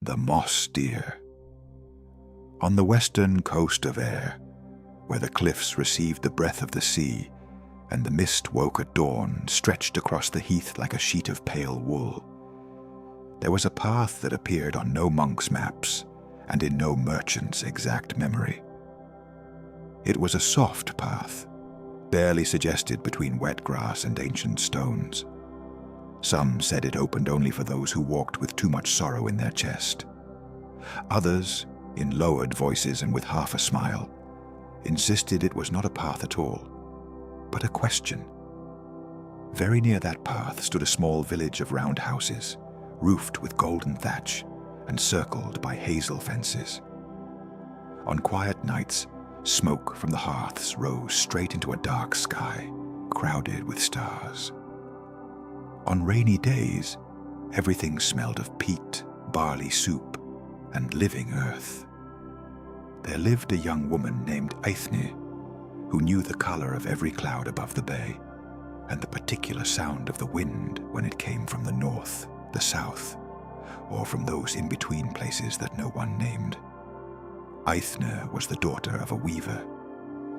the moss deer. On the western coast of Ayr, where the cliffs received the breath of the sea, and the mist woke at dawn, stretched across the heath like a sheet of pale wool, there was a path that appeared on no monk's maps and in no merchant's exact memory. It was a soft path, barely suggested between wet grass and ancient stones. Some said it opened only for those who walked with too much sorrow in their chest. Others, in lowered voices and with half a smile, insisted it was not a path at all, but a question. Very near that path stood a small village of round houses, roofed with golden thatch and circled by hazel fences. On quiet nights, smoke from the hearths rose straight into a dark sky, crowded with stars. On rainy days, everything smelled of peat, barley soup, and living earth. There lived a young woman named Aithne, who knew the color of every cloud above the bay, and the particular sound of the wind when it came from the north, the south, or from those in-between places that no one named. Aithne was the daughter of a weaver.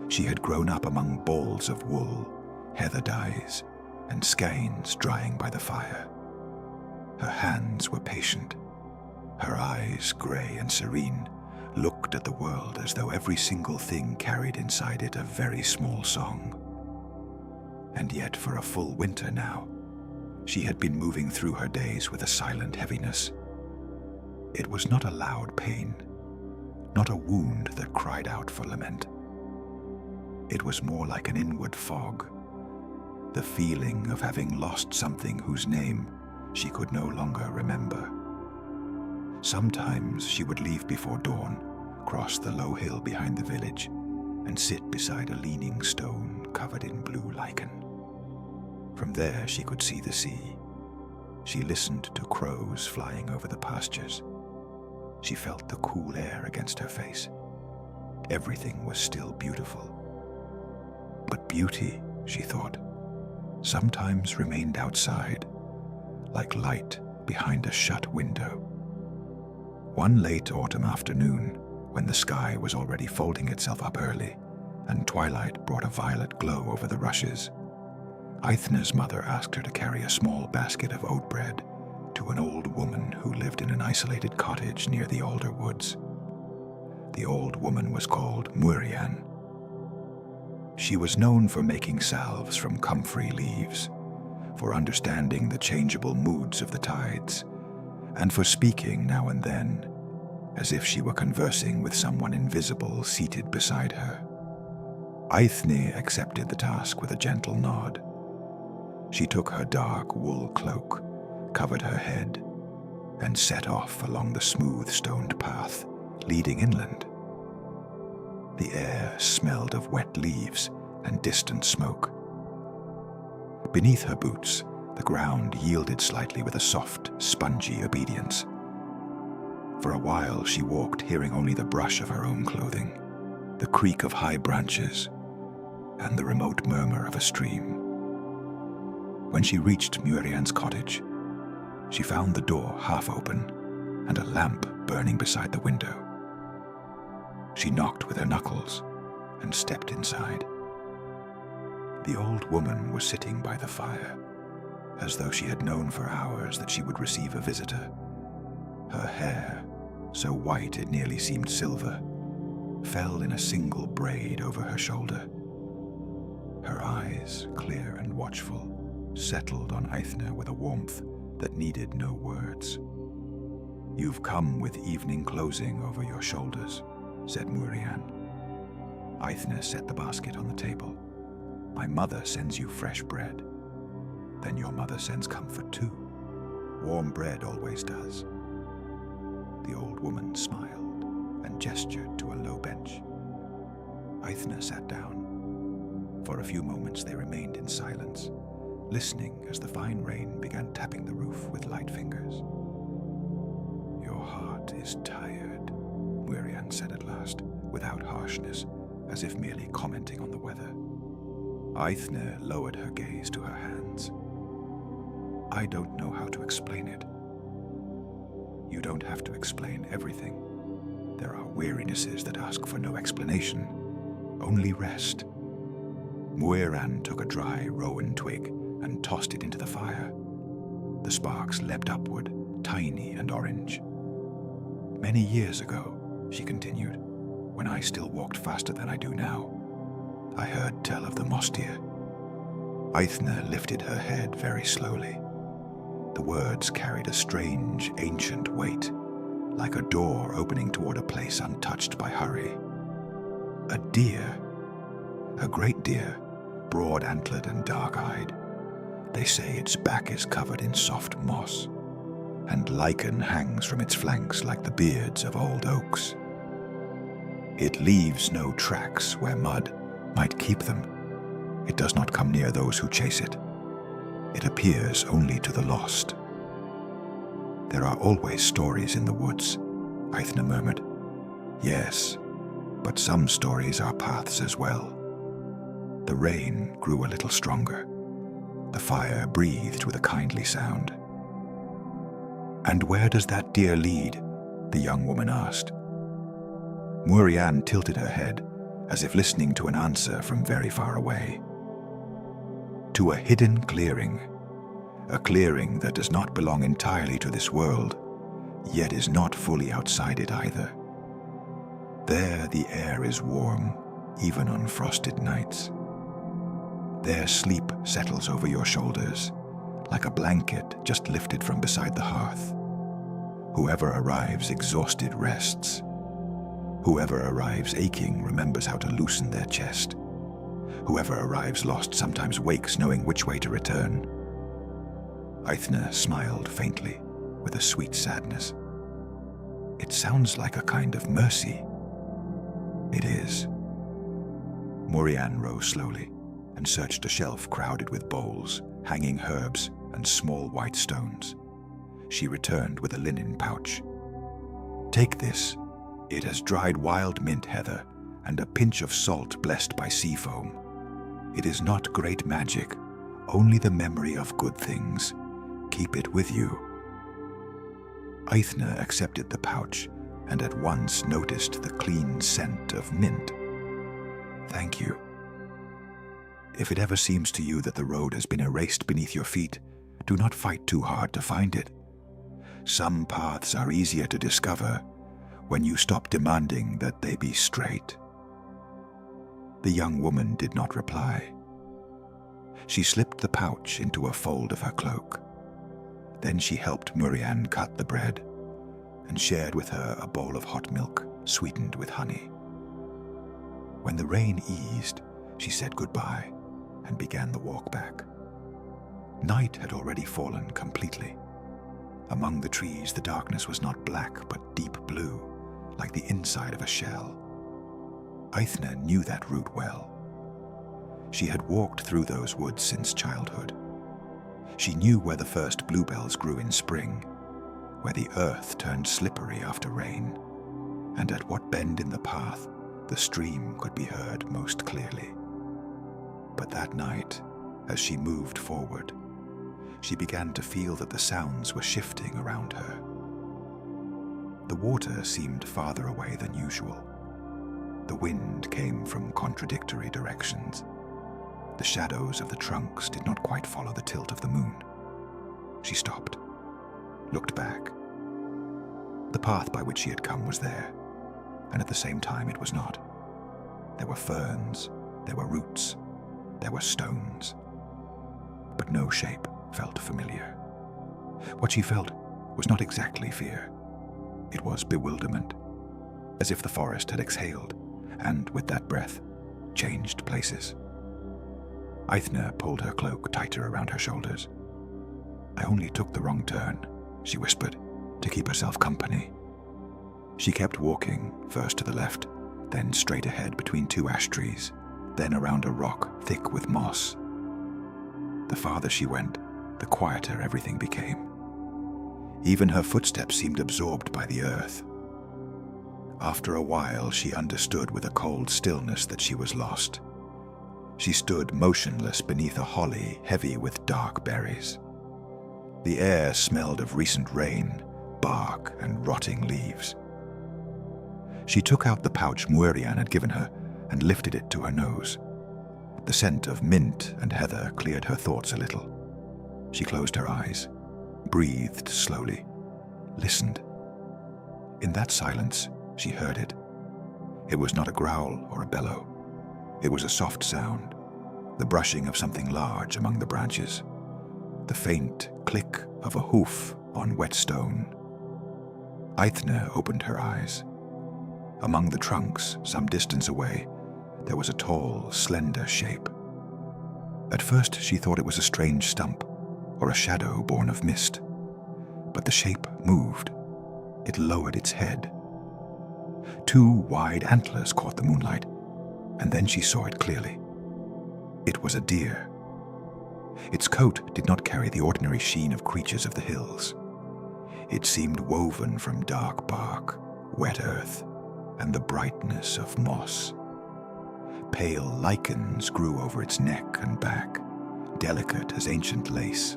She had grown up among balls of wool, heather dyes, and skeins drying by the fire. Her hands were patient. Her eyes, grey and serene, looked at the world as though every single thing carried inside it a very small song. And yet for a full winter now, she had been moving through her days with a silent heaviness. It was not a loud pain, not a wound that cried out for lament. It was more like an inward fog, the feeling of having lost something whose name she could no longer remember. Sometimes she would leave before dawn, cross the low hill behind the village, and sit beside a leaning stone covered in blue lichen. From there she could see the sea. She listened to crows flying over the pastures. She felt the cool air against her face. Everything was still beautiful. But beauty, she thought, sometimes remained outside, like light behind a shut window. One late autumn afternoon, when the sky was already folding itself up early, and twilight brought a violet glow over the rushes, Aithne's mother asked her to carry a small basket of oat bread to an old woman who lived in an isolated cottage near the alder woods. The old woman was called Murian. She was known for making salves from comfrey leaves, for understanding the changeable moods of the tides, and for speaking now and then, as if she were conversing with someone invisible seated beside her. Aithne accepted the task with a gentle nod. She took her dark wool cloak, covered her head, and set off along the smooth stoned path leading inland. The air smelled of wet leaves and distant smoke. Beneath her boots, the ground yielded slightly with a soft, spongy obedience. For a while she walked, hearing only the brush of her own clothing, the creak of high branches, and the remote murmur of a stream. When she reached Murian's cottage, she found the door half open and a lamp burning beside the window. She knocked with her knuckles and stepped inside. The old woman was sitting by the fire, as though she had known for hours that she would receive a visitor. Her hair, so white it nearly seemed silver, fell in a single braid over her shoulder. Her eyes, clear and watchful, settled on Aithne with a warmth that needed no words. "You've come with evening closing over your shoulders," said Murian. Aithne set the basket on the table. "My mother sends you fresh bread. Then your mother sends comfort too. Warm bread always does." The old woman smiled and gestured to a low bench. Aithne sat down. For a few moments they remained in silence, listening as the fine rain began tapping the roof with light fingers. "Your heart is tired," Murian said at last, without harshness, as if merely commenting on the weather. Aithne lowered her gaze to her hands. "I don't know how to explain it. You don't have to explain everything. There are wearinesses that ask for no explanation, only rest. Muiran took a dry rowan twig and tossed it into the fire. The sparks leapt upward, tiny and orange. Many years ago, she continued, when I still walked faster than I do now, I heard tell of the moss deer. Aithne lifted her head very slowly. The words carried a strange, ancient weight, like a door opening toward a place untouched by hurry. A deer, a great deer, broad-antlered and dark-eyed. They say its back is covered in soft moss, and lichen hangs from its flanks like the beards of old oaks. It leaves no tracks where mud might keep them. It does not come near those who chase it. It appears only to the lost. There are always stories in the woods, Aithne murmured. Yes, but some stories are paths as well. The rain grew a little stronger. The fire breathed with a kindly sound. And where does that deer lead? The young woman asked. Muiran tilted her head, as if listening to an answer from very far away. To a hidden clearing, a clearing that does not belong entirely to this world, yet is not fully outside it either. There the air is warm, even on frosted nights. There sleep settles over your shoulders, like a blanket just lifted from beside the hearth. Whoever arrives exhausted rests. Whoever arrives aching remembers how to loosen their chest. Whoever arrives lost sometimes wakes knowing which way to return. Aithne smiled faintly, with a sweet sadness. It sounds like a kind of mercy. It is. Muiran rose slowly and searched a shelf crowded with bowls, hanging herbs, and small white stones. She returned with a linen pouch. Take this. It has dried wild mint heather and a pinch of salt blessed by sea foam. It is not great magic, only the memory of good things. Keep it with you. Aithne accepted the pouch and at once noticed the clean scent of mint. Thank you. If it ever seems to you that the road has been erased beneath your feet, do not fight too hard to find it. Some paths are easier to discover when you stop demanding that they be straight. The young woman did not reply. She slipped the pouch into a fold of her cloak. Then she helped Muiran cut the bread and shared with her a bowl of hot milk sweetened with honey. When the rain eased, she said goodbye and began the walk back. Night had already fallen completely. Among the trees, the darkness was not black but deep blue, like the inside of a shell. Aithne knew that route well. She had walked through those woods since childhood. She knew where the first bluebells grew in spring, where the earth turned slippery after rain, and at what bend in the path the stream could be heard most clearly. But that night, as she moved forward, she began to feel that the sounds were shifting around her. The water seemed farther away than usual. The wind came from contradictory directions. The shadows of the trunks did not quite follow the tilt of the moon. She stopped, looked back. The path by which she had come was there, and at the same time it was not. There were ferns, there were roots, there were stones, but no shape felt familiar. What she felt was not exactly fear. It was bewilderment, as if the forest had exhaled, and with that breath, changed places. Aithne pulled her cloak tighter around her shoulders. I only took the wrong turn, she whispered, to keep herself company. She kept walking, first to the left, then straight ahead between two ash trees, then around a rock thick with moss. The farther she went, the quieter everything became. Even her footsteps seemed absorbed by the earth. After a while, she understood with a cold stillness that she was lost. She stood motionless beneath a holly heavy with dark berries. The air smelled of recent rain, bark and rotting leaves. She took out the pouch Muirian had given her and lifted it to her nose. The scent of mint and heather cleared her thoughts a little. She closed her eyes, breathed slowly, listened. In that silence, she heard it. It was not a growl or a bellow. It was a soft sound, the brushing of something large among the branches, the faint click of a hoof on wet stone. Aithne opened her eyes. Among the trunks, some distance away, there was a tall, slender shape. At first she thought it was a strange stump, or a shadow born of mist. But the shape moved. It lowered its head. Two wide antlers caught the moonlight, and then she saw it clearly. It was a deer. Its coat did not carry the ordinary sheen of creatures of the hills. It seemed woven from dark bark, wet earth, and the brightness of moss. Pale lichens grew over its neck and back, delicate as ancient lace.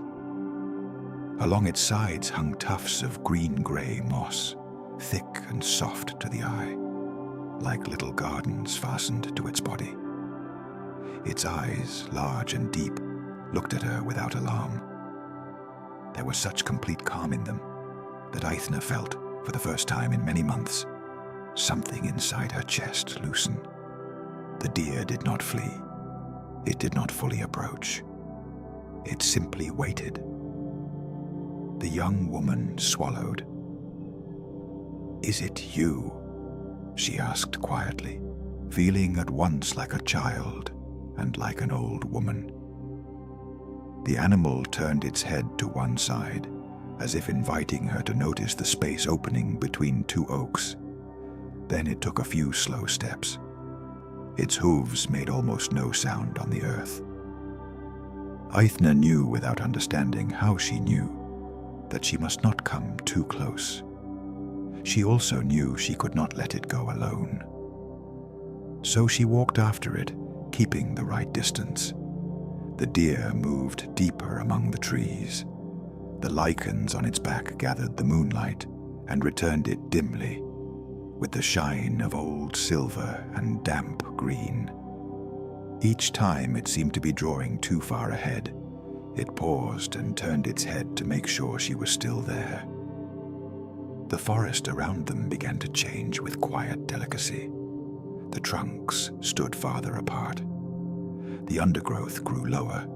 Along its sides hung tufts of green-gray moss, thick and soft to the eye, like little gardens fastened to its body. Its eyes, large and deep, looked at her without alarm. There was such complete calm in them that Aithne felt, for the first time in many months, something inside her chest loosen. The deer did not flee. It did not fully approach. It simply waited. The young woman swallowed. "Is it you?" she asked quietly, feeling at once like a child and like an old woman. The animal turned its head to one side, as if inviting her to notice the space opening between two oaks. Then it took a few slow steps. Its hooves made almost no sound on the earth. Aithne knew without understanding how she knew that she must not come too close. She also knew she could not let it go alone. So she walked after it, keeping the right distance. The deer moved deeper among the trees. The lichens on its back gathered the moonlight and returned it dimly, with the shine of old silver and damp green. Each time it seemed to be drawing too far ahead, it paused and turned its head to make sure she was still there. The forest around them began to change with quiet delicacy. The trunks stood farther apart. The undergrowth grew lower.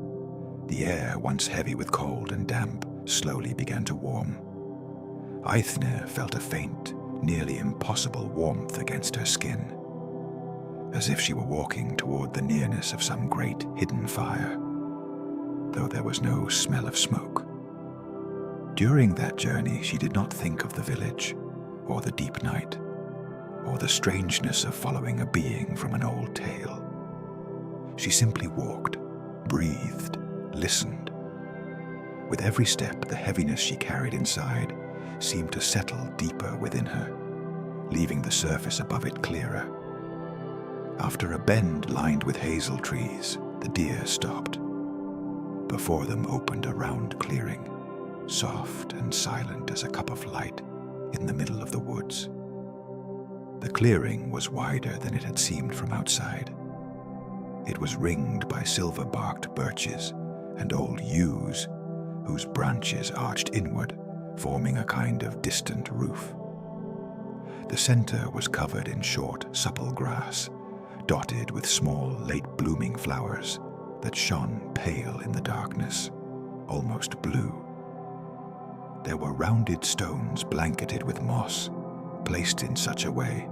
The air, once heavy with cold and damp, slowly began to warm. Aithne felt a faint, nearly impossible warmth against her skin, as if she were walking toward the nearness of some great hidden fire, though there was no smell of smoke. During that journey, she did not think of the village, or the deep night, or the strangeness of following a being from an old tale. She simply walked, breathed, listened. With every step, the heaviness she carried inside seemed to settle deeper within her, leaving the surface above it clearer. After a bend lined with hazel trees, the deer stopped. Before them opened a round clearing, soft and silent as a cup of light in the middle of the woods. The clearing was wider than it had seemed from outside. It was ringed by silver-barked birches and old yews, whose branches arched inward, forming a kind of distant roof. The center was covered in short, supple grass, dotted with small, late-blooming flowers that shone pale in the darkness, almost blue. There were rounded stones blanketed with moss, placed in such a way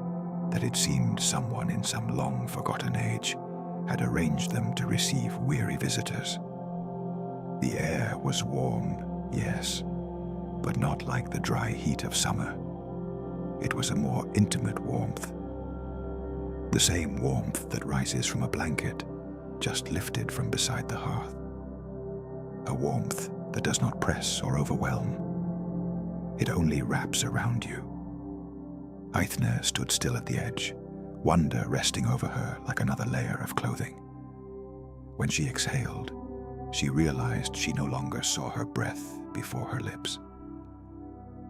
that it seemed someone in some long-forgotten age had arranged them to receive weary visitors. The air was warm, yes, but not like the dry heat of summer. It was a more intimate warmth, the same warmth that rises from a blanket just lifted from beside the hearth. A warmth that does not press or overwhelm. It only wraps around you. Aithne stood still at the edge, wonder resting over her like another layer of clothing. When she exhaled, she realized she no longer saw her breath before her lips.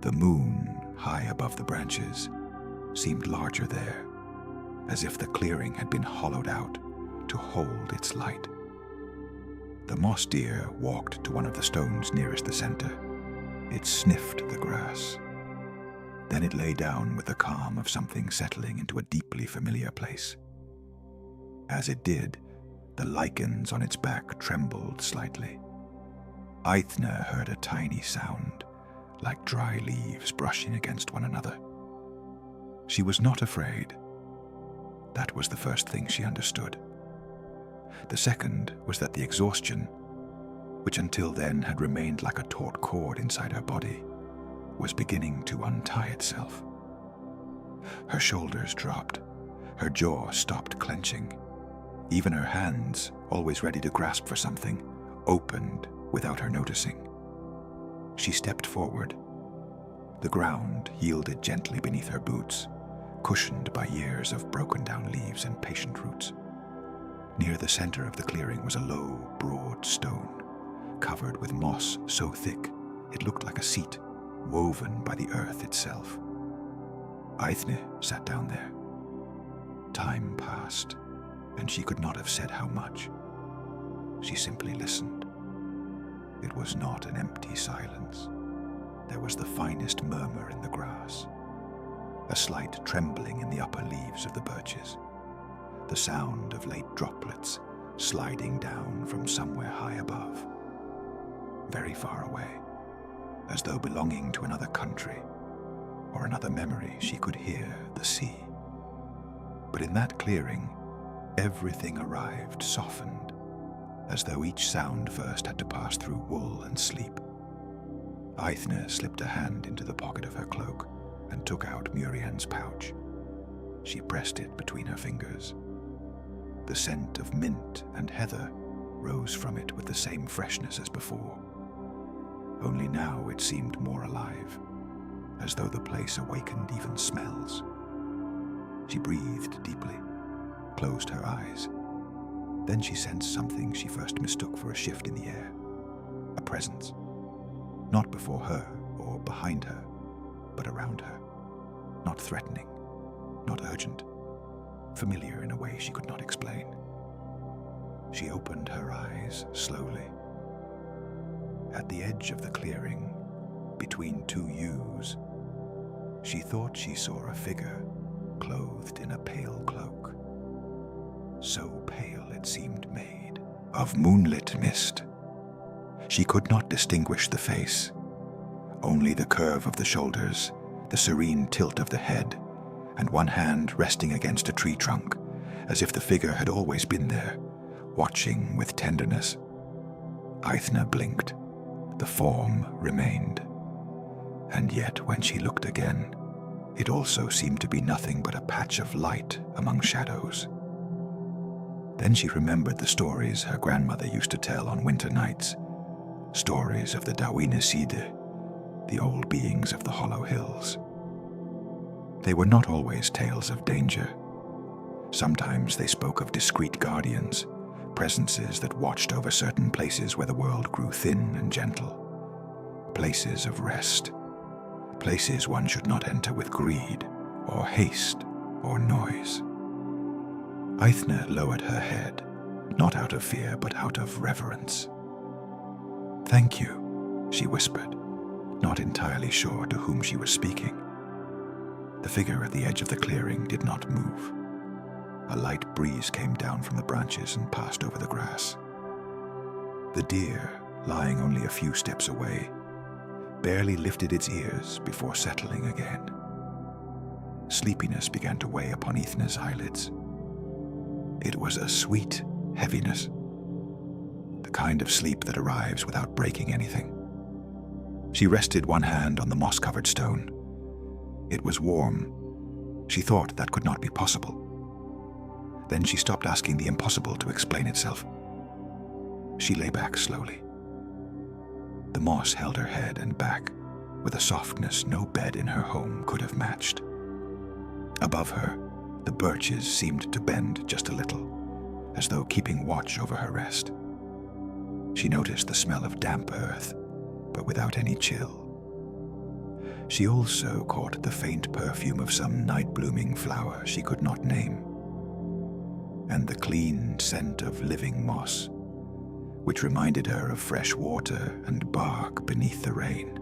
The moon, high above the branches, seemed larger there, as if the clearing had been hollowed out to hold its light. The moss deer walked to one of the stones nearest the center. It sniffed the grass. Then it lay down with the calm of something settling into a deeply familiar place. As it did, the lichens on its back trembled slightly. Aithne heard a tiny sound, like dry leaves brushing against one another. She was not afraid. That was the first thing she understood. The second was that the exhaustion, which until then had remained like a taut cord inside her body, was beginning to untie itself. Her shoulders dropped. Her jaw stopped clenching. Even her hands, always ready to grasp for something, opened without her noticing. She stepped forward. The ground yielded gently beneath her boots, cushioned by years of broken-down leaves and patient roots. Near the center of the clearing was a low, broad stone, covered with moss so thick it looked like a seat woven by the earth itself. Aithne sat down there. Time passed, and she could not have said how much. She simply listened. It was not an empty silence. There was the finest murmur in the grass, a slight trembling in the upper leaves of the birches, the sound of late droplets sliding down from somewhere high above. Very far away, as though belonging to another country or another memory, she could hear the sea. But in that clearing, everything arrived softened, as though each sound first had to pass through wool and sleep. Aithne slipped a hand into the pocket of her cloak and took out Muriel's pouch. She pressed it between her fingers. The scent of mint and heather rose from it with the same freshness as before. Only now it seemed more alive, as though the place awakened even smells. She breathed deeply, closed her eyes. Then she sensed something she first mistook for a shift in the air, a presence, not before her or behind her, but around her, not threatening, not urgent, familiar in a way she could not explain. She opened her eyes slowly. At the edge of the clearing, between two yews, she thought she saw a figure clothed in a pale cloak, so pale it seemed made of moonlit mist. She could not distinguish the face, only the curve of the shoulders, the serene tilt of the head, and one hand resting against a tree trunk, as if the figure had always been there, watching with tenderness. Aithne blinked. The form remained. And yet, when she looked again, it also seemed to be nothing but a patch of light among shadows. Then she remembered the stories her grandmother used to tell on winter nights, stories of the Dawinaside, the old beings of the hollow hills. They were not always tales of danger. Sometimes they spoke of discreet guardians, presences that watched over certain places where the world grew thin and gentle. Places of rest. Places one should not enter with greed, or haste, or noise. Aithne lowered her head, not out of fear, but out of reverence. "Thank you," she whispered, not entirely sure to whom she was speaking. The figure at the edge of the clearing did not move. A light breeze came down from the branches and passed over the grass. The deer, lying only a few steps away, barely lifted its ears before settling again. Sleepiness began to weigh upon Aithne's eyelids. It was a sweet heaviness, the kind of sleep that arrives without breaking anything. She rested one hand on the moss-covered stone. It was warm. She thought that could not be possible. Then she stopped asking the impossible to explain itself. She lay back slowly. The moss held her head and back with a softness no bed in her home could have matched. Above her, the birches seemed to bend just a little, as though keeping watch over her rest. She noticed the smell of damp earth, but without any chill. She also caught the faint perfume of some night-blooming flower she could not name, and the clean scent of living moss, which reminded her of fresh water and bark beneath the rain.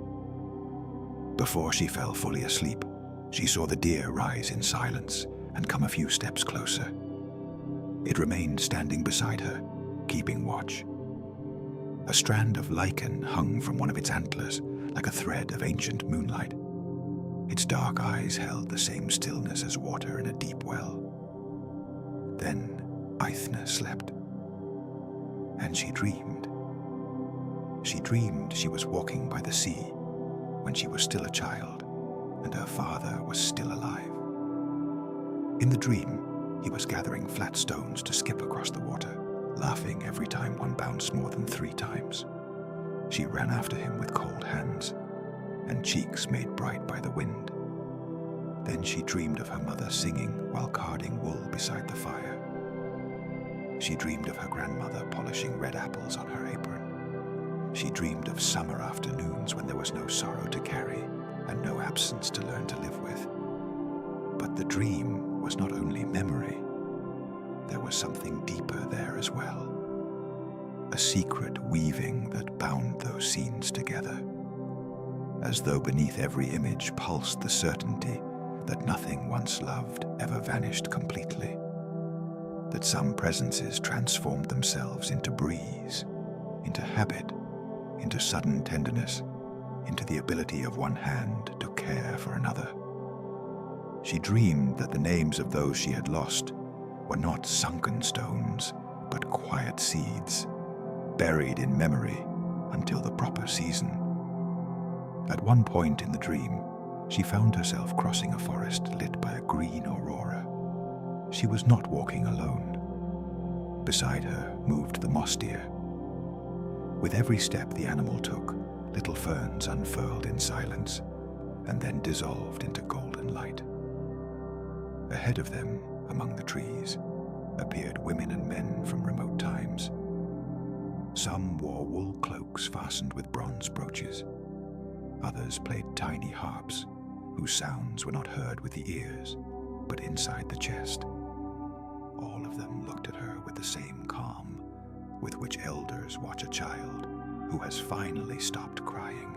Before she fell fully asleep, she saw the deer rise in silence and come a few steps closer. It remained standing beside her, keeping watch. A strand of lichen hung from one of its antlers like a thread of ancient moonlight. Its dark eyes held the same stillness as water in a deep well. Then Aithne slept, and she dreamed. She dreamed she was walking by the sea when she was still a child and her father was still alive. In the dream, he was gathering flat stones to skip across the water, laughing every time one bounced more than 3 times. She ran after him with cold hands and cheeks made bright by the wind. Then she dreamed of her mother singing while carding wool beside the fire. She dreamed of her grandmother polishing red apples on her apron. She dreamed of summer afternoons when there was no sorrow to carry and no absence to learn to live with. But the dream was not only memory. There was something deeper there as well. A secret weaving that bound those scenes together, as though beneath every image pulsed the certainty that nothing once loved ever vanished completely, that some presences transformed themselves into breeze, into habit, into sudden tenderness, into the ability of one hand to care for another. She dreamed that the names of those she had lost were not sunken stones, but quiet seeds, buried in memory until the proper season. At one point in the dream, she found herself crossing a forest lit by a green aurora. She was not walking alone. Beside her moved the moss deer. With every step the animal took, little ferns unfurled in silence and then dissolved into golden light. Ahead of them, among the trees, appeared women and men from remote times. Some wore wool cloaks fastened with bronze brooches. Others played tiny harps, whose sounds were not heard with the ears, but inside the chest. All of them looked at her with the same calm with which elders watch a child who has finally stopped crying.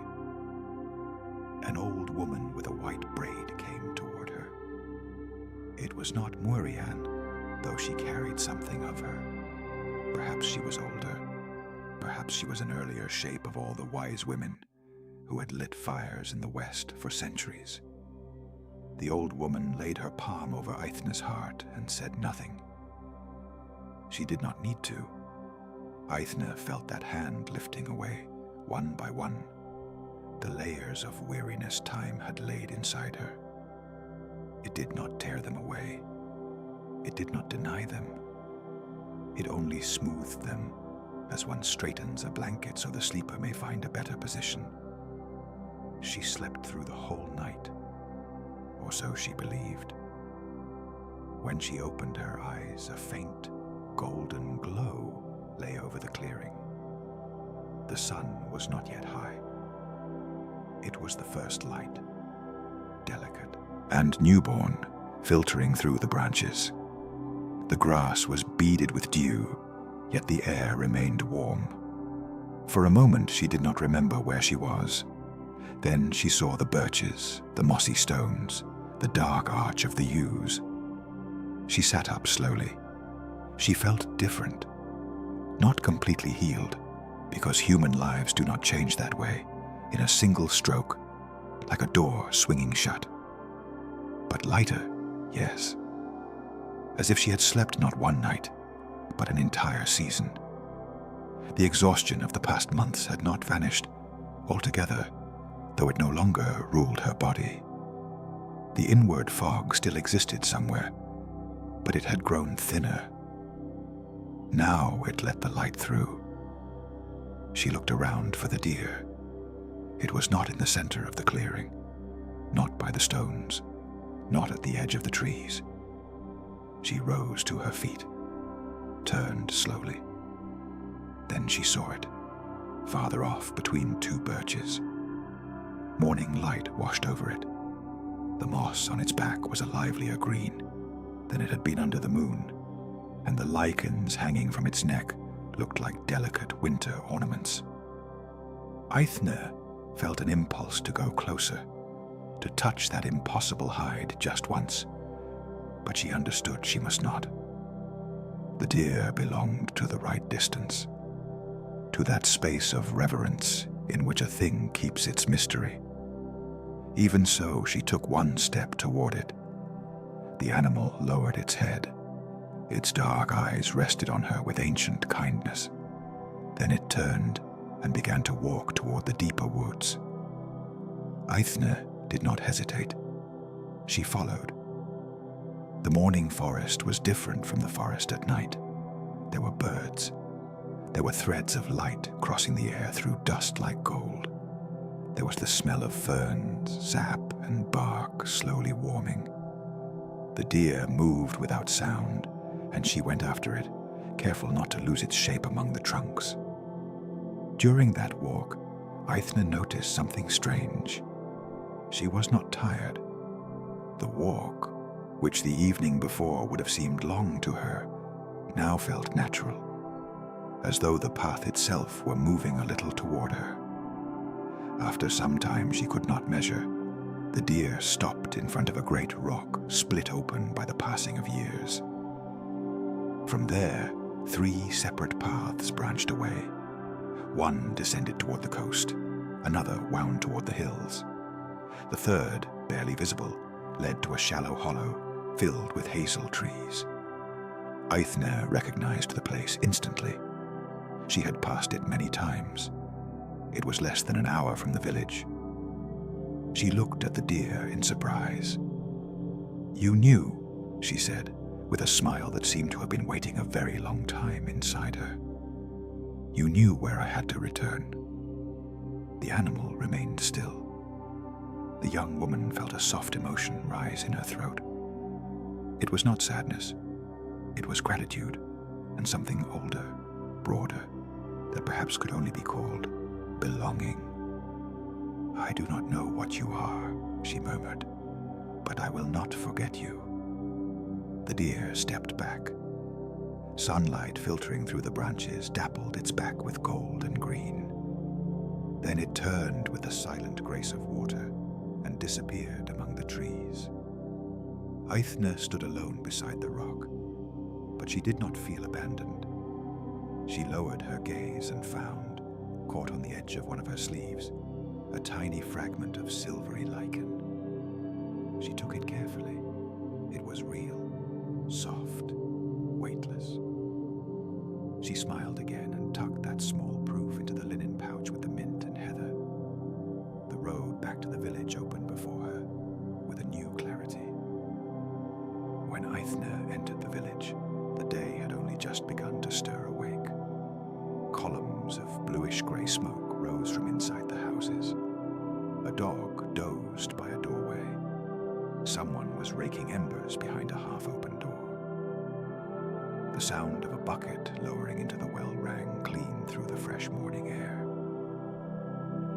An old woman with a white braid came toward her. It was not Murian, though she carried something of her. Perhaps she was older. Perhaps she was an earlier shape of all the wise women who had lit fires in the West for centuries. The old woman laid her palm over Aithne's heart and said nothing. She did not need to. Aithne felt that hand lifting away, one by one, the layers of weariness time had laid inside her. It did not tear them away. It did not deny them. It only smoothed them, as one straightens a blanket so the sleeper may find a better position. She slept through the whole night, or so she believed. When she opened her eyes, a faint, golden glow lay over the clearing. The sun was not yet high. It was the first light, delicate and newborn, filtering through the branches. The grass was beaded with dew, yet the air remained warm. For a moment she did not remember where she was. Then she saw the birches, the mossy stones, the dark arch of the yews. She sat up slowly. She felt different, not completely healed, because human lives do not change that way, in a single stroke, like a door swinging shut. But lighter, yes, as if she had slept not one night, but an entire season. The exhaustion of the past months had not vanished altogether, though it no longer ruled her body. The inward fog still existed somewhere, but it had grown thinner. Now it let the light through. She looked around for the deer. It was not in the center of the clearing, not by the stones, not at the edge of the trees. She rose to her feet, turned slowly. Then she saw it, farther off between 2 birches. Morning light washed over it. The moss on its back was a livelier green than it had been under the moon, and the lichens hanging from its neck looked like delicate winter ornaments. Aithne felt an impulse to go closer, to touch that impossible hide just once, but she understood she must not. The deer belonged to the right distance, to that space of reverence in which a thing keeps its mystery. Even so, she took one step toward it. The animal lowered its head. Its dark eyes rested on her with ancient kindness. Then it turned and began to walk toward the deeper woods. Aithne did not hesitate. She followed. The morning forest was different from the forest at night. There were birds. There were threads of light crossing the air through dust like gold. There was the smell of ferns, sap, and bark slowly warming. The deer moved without sound, and she went after it, careful not to lose its shape among the trunks. During that walk, Aithne noticed something strange. She was not tired. The walk, which the evening before would have seemed long to her, now felt natural, as though the path itself were moving a little toward her. After some time she could not measure, the deer stopped in front of a great rock split open by the passing of years. From there, 3 separate paths branched away. One descended toward the coast, another wound toward the hills. The third, barely visible, led to a shallow hollow filled with hazel trees. Aithne recognized the place instantly. She had passed it many times. It was less than an hour from the village. She looked at the deer in surprise. "You knew," she said, with a smile that seemed to have been waiting a very long time inside her. "You knew where I had to return." The animal remained still. The young woman felt a soft emotion rise in her throat. It was not sadness. It was gratitude, and something older, broader, that perhaps could only be called belonging. "I do not know what you are," she murmured, "but I will not forget you." The deer stepped back. Sunlight filtering through the branches dappled its back with gold and green. Then it turned with the silent grace of water and disappeared among the trees. Aithne stood alone beside the rock, but she did not feel abandoned. She lowered her gaze and found, caught on the edge of one of her sleeves, a tiny fragment of silvery lichen. She took it carefully. It was real, soft, weightless. She smiled again and tucked that small proof into the linen pouch with the mint and heather. The road back to the village opened before her with a new clarity. When Aithne entered the village, the day had only just begun to stir awake. Columns of bluish-gray smoke rose from inside the houses. A dog dozed by a doorway. Someone was raking embers behind a half-open door. The sound of a bucket lowering into the well rang clean through the fresh morning air.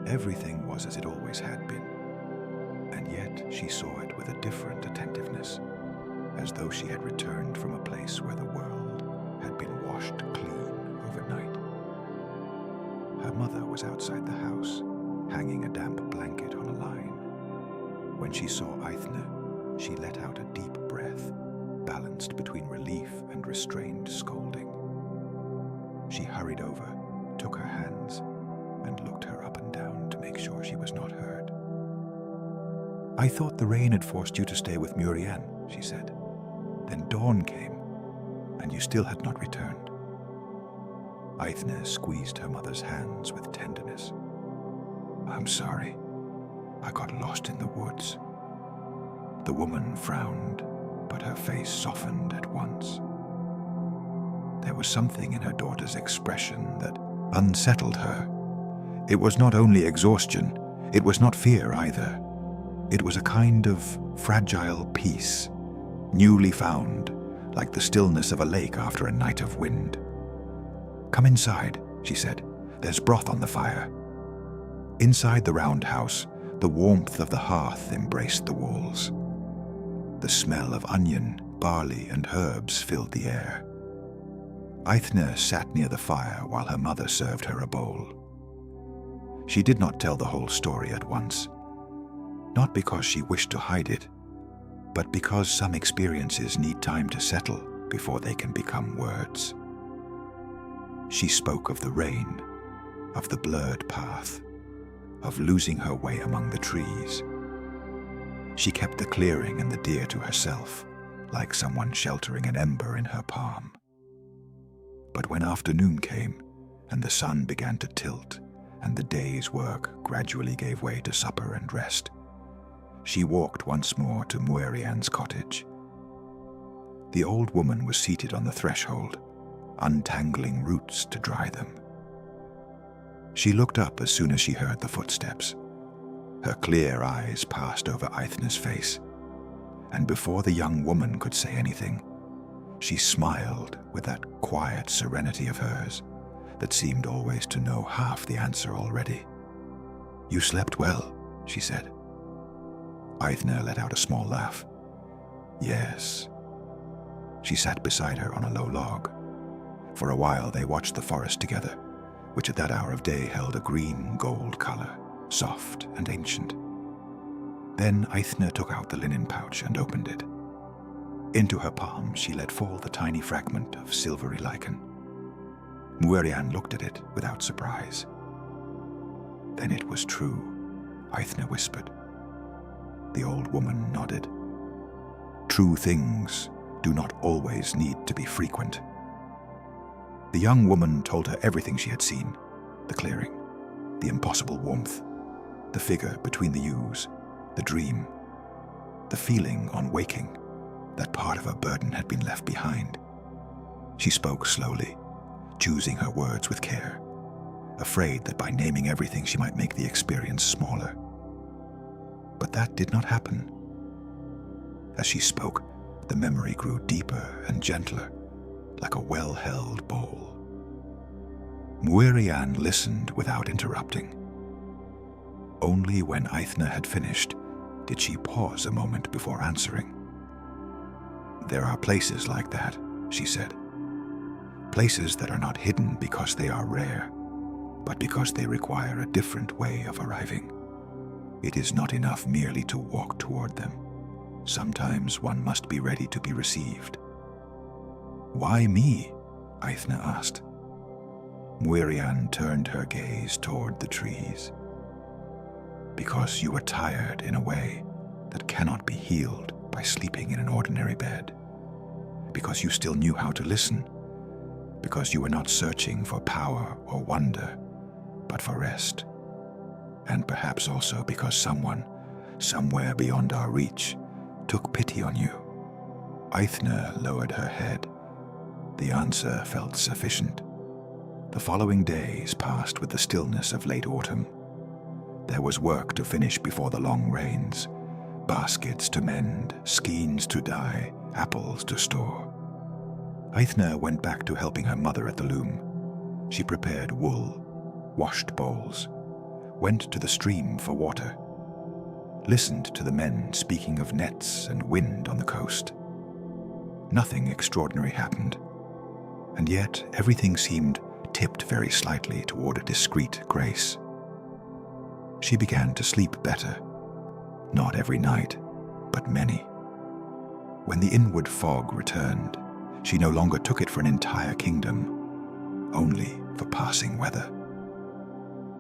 Everything was as it always had been, and yet she saw it with a different attentiveness, as though she had returned from a place where the world had been washed clean overnight. Her mother was outside the house, hanging a damp blanket on a line. When she saw Aithne, she let out a deep breath, balanced between relief and restrained scolding. She hurried over, took her hands, and looked her up and down to make sure she was not heard. "I thought the rain had forced you to stay with Murian," she said. "Then dawn came, and you still had not returned." Aithne squeezed her mother's hands with tenderness. "I'm sorry. I got lost in the woods." The woman frowned, but her face softened at once. There was something in her daughter's expression that unsettled her. It was not only exhaustion, it was not fear either. It was a kind of fragile peace, newly found, like the stillness of a lake after a night of wind. "Come inside," she said. "There's broth on the fire." Inside the round house, The warmth of the hearth embraced the walls. The smell of onion, barley, and herbs filled the air. Aithne sat near the fire while her mother served her a bowl. She did not tell the whole story at once, not because she wished to hide it, but because some experiences need time to settle before they can become words. She spoke of the rain, of the blurred path, of losing her way among the trees. She kept the clearing and the deer to herself, like someone sheltering an ember in her palm. But when afternoon came, and the sun began to tilt, and the day's work gradually gave way to supper and rest, she walked once more to Muirian's cottage. The old woman was seated on the threshold, untangling roots to dry them. She looked up as soon as she heard the footsteps. Her clear eyes passed over Aithne's face, and before the young woman could say anything, she smiled with that quiet serenity of hers that seemed always to know half the answer already. "You slept well," she said. Aithne let out a small laugh. "Yes." She sat beside her on a low log. For a while they watched the forest together, which at that hour of day held a green-gold color, soft and ancient. Then Aithne took out the linen pouch and opened it. Into her palm she let fall the tiny fragment of silvery lichen. Muirian looked at it without surprise. "Then it was true," Aithne whispered. The old woman nodded. True things do not always need to be frequent. The young woman told her everything she had seen: the clearing, the impossible warmth, the figure between the yews, the dream, the feeling on waking that part of her burden had been left behind. She spoke slowly, choosing her words with care, afraid that by naming everything she might make the experience smaller. But that did not happen. As she spoke, the memory grew deeper and gentler, like a well-held bowl. Muirian listened without interrupting. Only when Aithne had finished did she pause a moment before answering. "There are places like that," she said. "Places that are not hidden because they are rare, but because they require a different way of arriving. It is not enough merely to walk toward them. Sometimes one must be ready to be received." "Why me?" Aithne asked. Muirian turned her gaze toward the trees. "Because you were tired in a way that cannot be healed by sleeping in an ordinary bed. Because you still knew how to listen. Because you were not searching for power or wonder, but for rest. And perhaps also because someone, somewhere beyond our reach, took pity on you." Aithne lowered her head. The answer felt sufficient. The following days passed with the stillness of late autumn. There was work to finish before the long rains, baskets to mend, skeins to dye, apples to store. Aithne went back to helping her mother at the loom. She prepared wool, washed bowls, went to the stream for water, listened to the men speaking of nets and wind on the coast. Nothing extraordinary happened, and yet everything seemed tipped very slightly toward a discreet grace. She began to sleep better, not every night, but many. When the inward fog returned, she no longer took it for an entire kingdom, only for passing weather.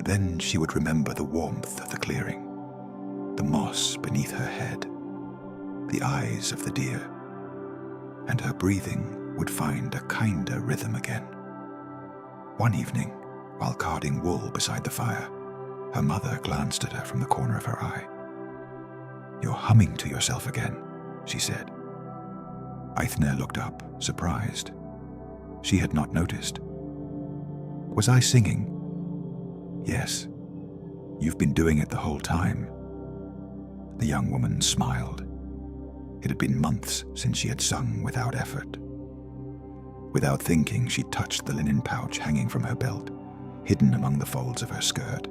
Then she would remember the warmth of the clearing, the moss beneath her head, the eyes of the deer, and her breathing would find a kinder rhythm again. One evening, while carding wool beside the fire, her mother glanced at her from the corner of her eye. "You're humming to yourself again," she said. Aithne looked up, surprised. She had not noticed. "Was I singing?" "Yes. You've been doing it the whole time." The young woman smiled. It had been months since she had sung without effort. Without thinking, she touched the linen pouch hanging from her belt, hidden among the folds of her skirt.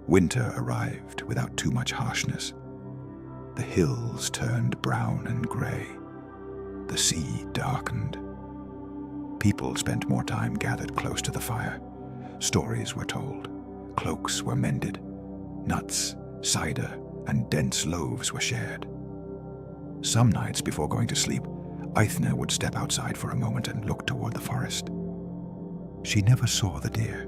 Winter arrived without too much harshness. The hills turned brown and grey. The sea darkened. People spent more time gathered close to the fire. Stories were told. Cloaks were mended. Nuts, cider, and dense loaves were shared. Some nights before going to sleep, Eithne would step outside for a moment and look toward the forest. She never saw the deer,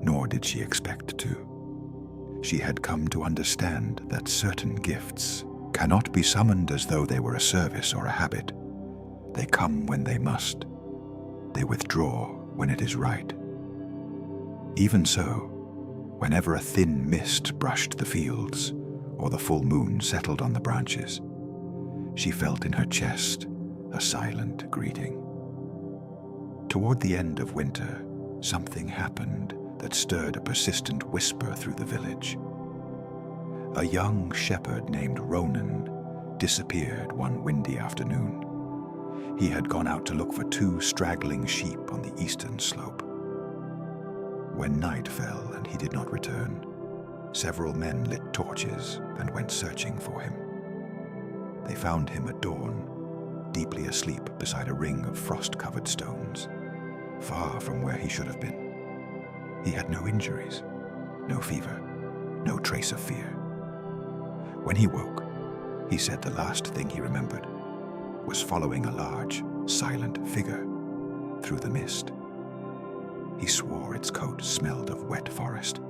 nor did she expect to. She had come to understand that certain gifts cannot be summoned as though they were a service or a habit. They come when they must. They withdraw when it is right. Even so, whenever a thin mist brushed the fields or the full moon settled on the branches, she felt in her chest a silent greeting. Toward the end of winter, something happened that stirred a persistent whisper through the village. A young shepherd named Ronan disappeared one windy afternoon. He had gone out to look for 2 straggling sheep on the eastern slope. When night fell and he did not return, several men lit torches and went searching for him. They found him at dawn, deeply asleep beside a ring of frost-covered stones, far from where he should have been. He had no injuries, no fever, no trace of fear. When he woke, he said the last thing he remembered was following a large, silent figure through the mist. He swore its coat smelled of wet forest.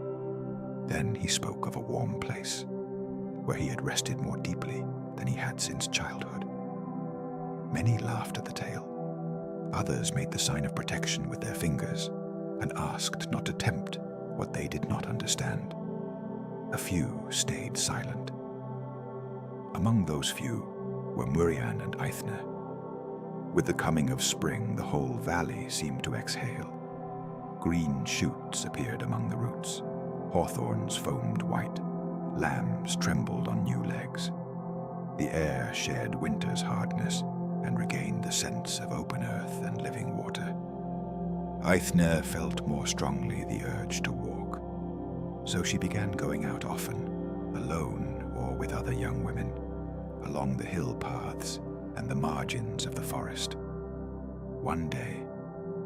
Then he spoke of a warm place, where he had rested more deeply than he had since childhood. Many laughed at the tale. Others made the sign of protection with their fingers and asked not to tempt what they did not understand. A few stayed silent. Among those few were Murian and Eithne. With the coming of spring, the whole valley seemed to exhale. Green shoots appeared among the roots. Hawthorns foamed white. Lambs trembled on new legs. The air shed winter's hardness and regained the sense of open earth and living water. Eithne felt more strongly the urge to walk, so she began going out often, alone or with other young women, along the hill paths and the margins of the forest. One day,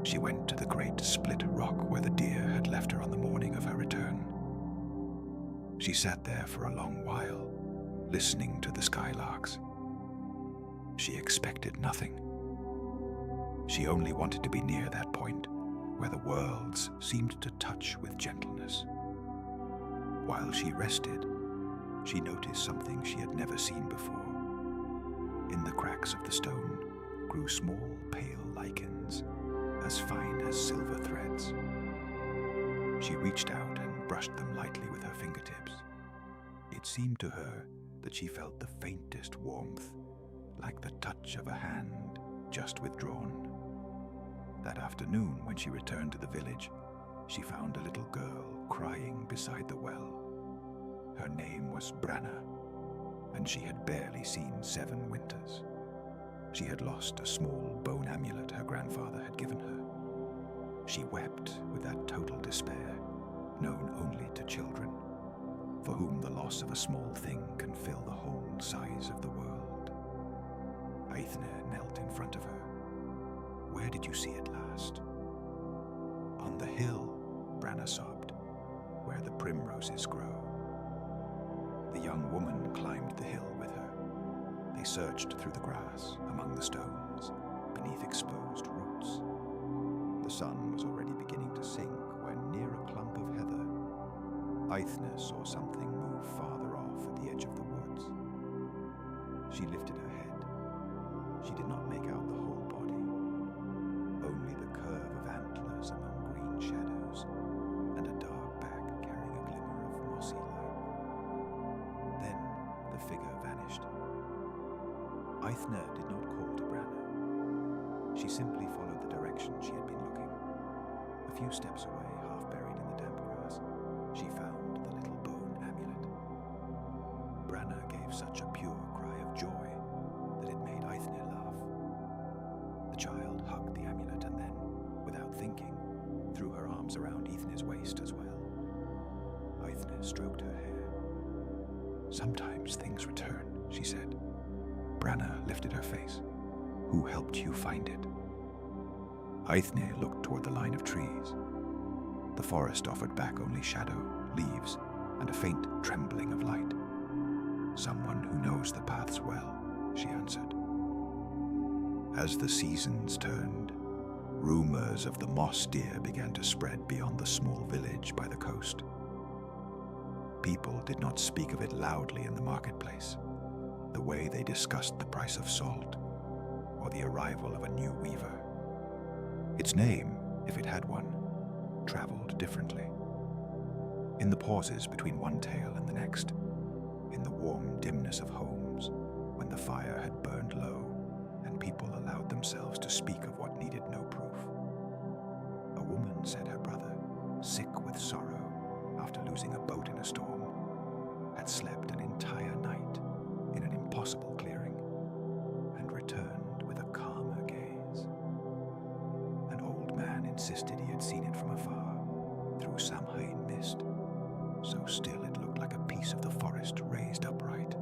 she went to the great split rock where the deer had left her on the morning of her return. She sat there for a long while, listening to the skylarks. She expected nothing. She only wanted to be near that point where the worlds seemed to touch with gentleness. While she rested, she noticed something she had never seen before. In the cracks of the stone grew small, pale lichens, as fine as silver threads. She reached out and brushed them lightly with her fingertips. It seemed to her that she felt the faintest warmth, like the touch of a hand just withdrawn. That afternoon, when she returned to the village, she found a little girl crying beside the well. Her name was Branna, and she had barely seen 7 winters. She had lost a small bone amulet her grandfather had given her. She wept with that total despair, known only to children, for whom the loss of a small thing can fill the whole size of the world. Eithne knelt in front of her. "Where did you see it last?" "On the hill," Branna sobbed, "where the primroses grow." The young woman climbed the hill with her. They searched through the grass, among the stones, beneath exposed roots. The sun was already beginning to sink when, near a clump of heather, Eithne saw something move farther off at the edge of the woods. She lifted her head. She did not make out the whole body, only the curve of antlers among green shadows, and a dark back carrying a glimmer of mossy light. Then the figure vanished. Eithne did not call to Branna. She simply followed the direction she had been looking. A few steps away, half buried in the damp grass, she found the little bone amulet. Branna gave such a pure cry of joy that it made Eithne laugh. The child hugged the amulet and then, without thinking, threw her arms around Eithne's waist as well. Eithne stroked her hair. "Sometimes things return," she said. Branna lifted her face. "Who helped you find it?" Aithne looked toward the line of trees. The forest offered back only shadow, leaves, and a faint trembling of light. "Someone who knows the paths well," she answered. As the seasons turned, rumors of the moss deer began to spread beyond the small village by the coast. People did not speak of it loudly in the marketplace, the way they discussed the price of salt or the arrival of a new weaver. Its name, if it had one, traveled differently. In the pauses between one tale and the next, in the warm dimness of homes when the fire had burned low and people allowed themselves to speak of what needed no proof. A woman said her brother, sick with sorrow after losing a boat in a storm, had slept an entire night in an impossible clearing and returned with a calmer gaze. An old man insisted he had seen it from afar, through Samhain mist, so still it looked like a piece of the forest raised upright.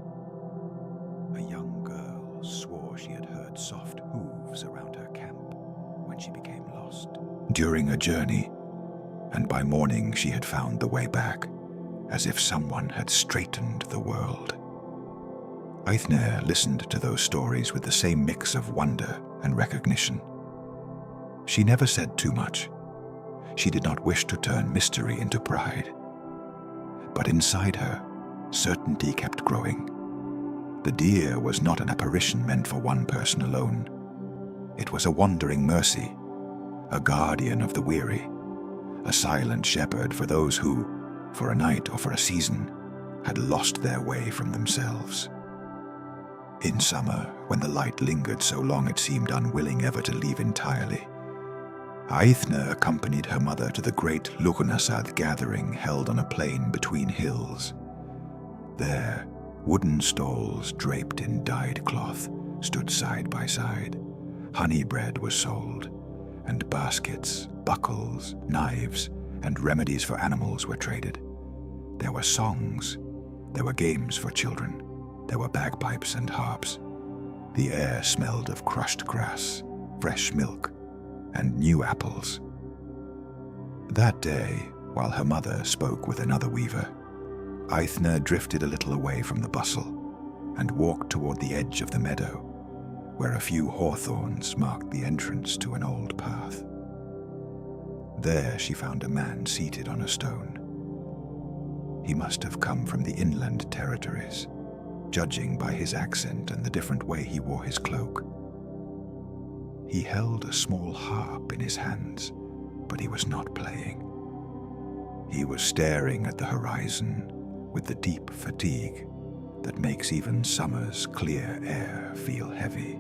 A young girl swore she had heard soft hooves around her camp when she became lost during a journey, and by morning she had found the way back, as if someone had straightened the world. Aithne listened to those stories with the same mix of wonder and recognition. She never said too much. She did not wish to turn mystery into pride. But inside her, certainty kept growing. The deer was not an apparition meant for one person alone. It was a wandering mercy, a guardian of the weary, a silent shepherd for those who, for a night or for a season, had lost their way from themselves. In summer, when the light lingered so long it seemed unwilling ever to leave entirely, Aithne accompanied her mother to the great Lughnasadh gathering held on a plain between hills. There, wooden stalls draped in dyed cloth stood side by side. Honey bread was sold, and baskets, buckles, knives, and remedies for animals were traded. There were songs, there were games for children, there were bagpipes and harps. The air smelled of crushed grass, fresh milk, and new apples. That day, while her mother spoke with another weaver, Aithne drifted a little away from the bustle and walked toward the edge of the meadow, where a few hawthorns marked the entrance to an old path. There she found a man seated on a stone. He must have come from the inland territories, judging by his accent and the different way he wore his cloak. He held a small harp in his hands, but he was not playing. He was staring at the horizon with the deep fatigue that makes even summer's clear air feel heavy.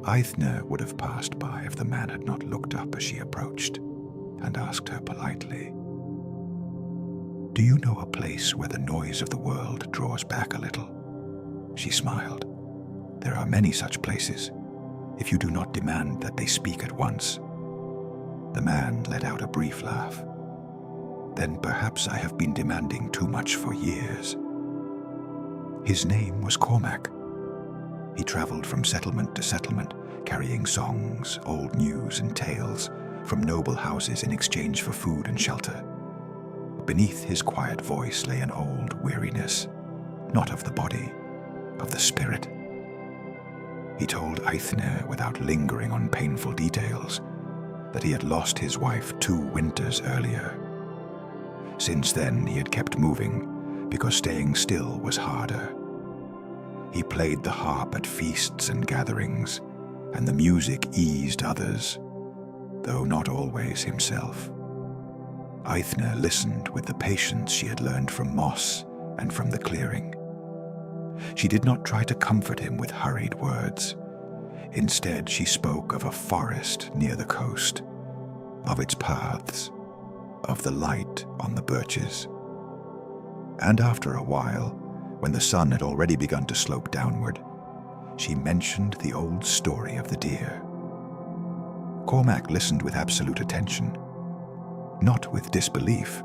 Aithne would have passed by if the man had not looked up as she approached and asked her politely, "Do you know a place where the noise of the world draws back a little?" She smiled. "There are many such places, if you do not demand that they speak at once." The man let out a brief laugh. "Then perhaps I have been demanding too much for years." His name was Cormac. He traveled from settlement to settlement, carrying songs, old news, and tales from noble houses in exchange for food and shelter. Beneath his quiet voice lay an old weariness, not of the body, of the spirit. He told Aithne, without lingering on painful details, that he had lost his wife 2 winters earlier. Since then, he had kept moving, because staying still was harder. He played the harp at feasts and gatherings, and the music eased others, though not always himself. Aithne listened with the patience she had learned from moss and from the clearing. She did not try to comfort him with hurried words. Instead, she spoke of a forest near the coast, of its paths, of the light on the birches. And after a while, when the sun had already begun to slope downward, she mentioned the old story of the deer. Cormac listened with absolute attention, not with disbelief,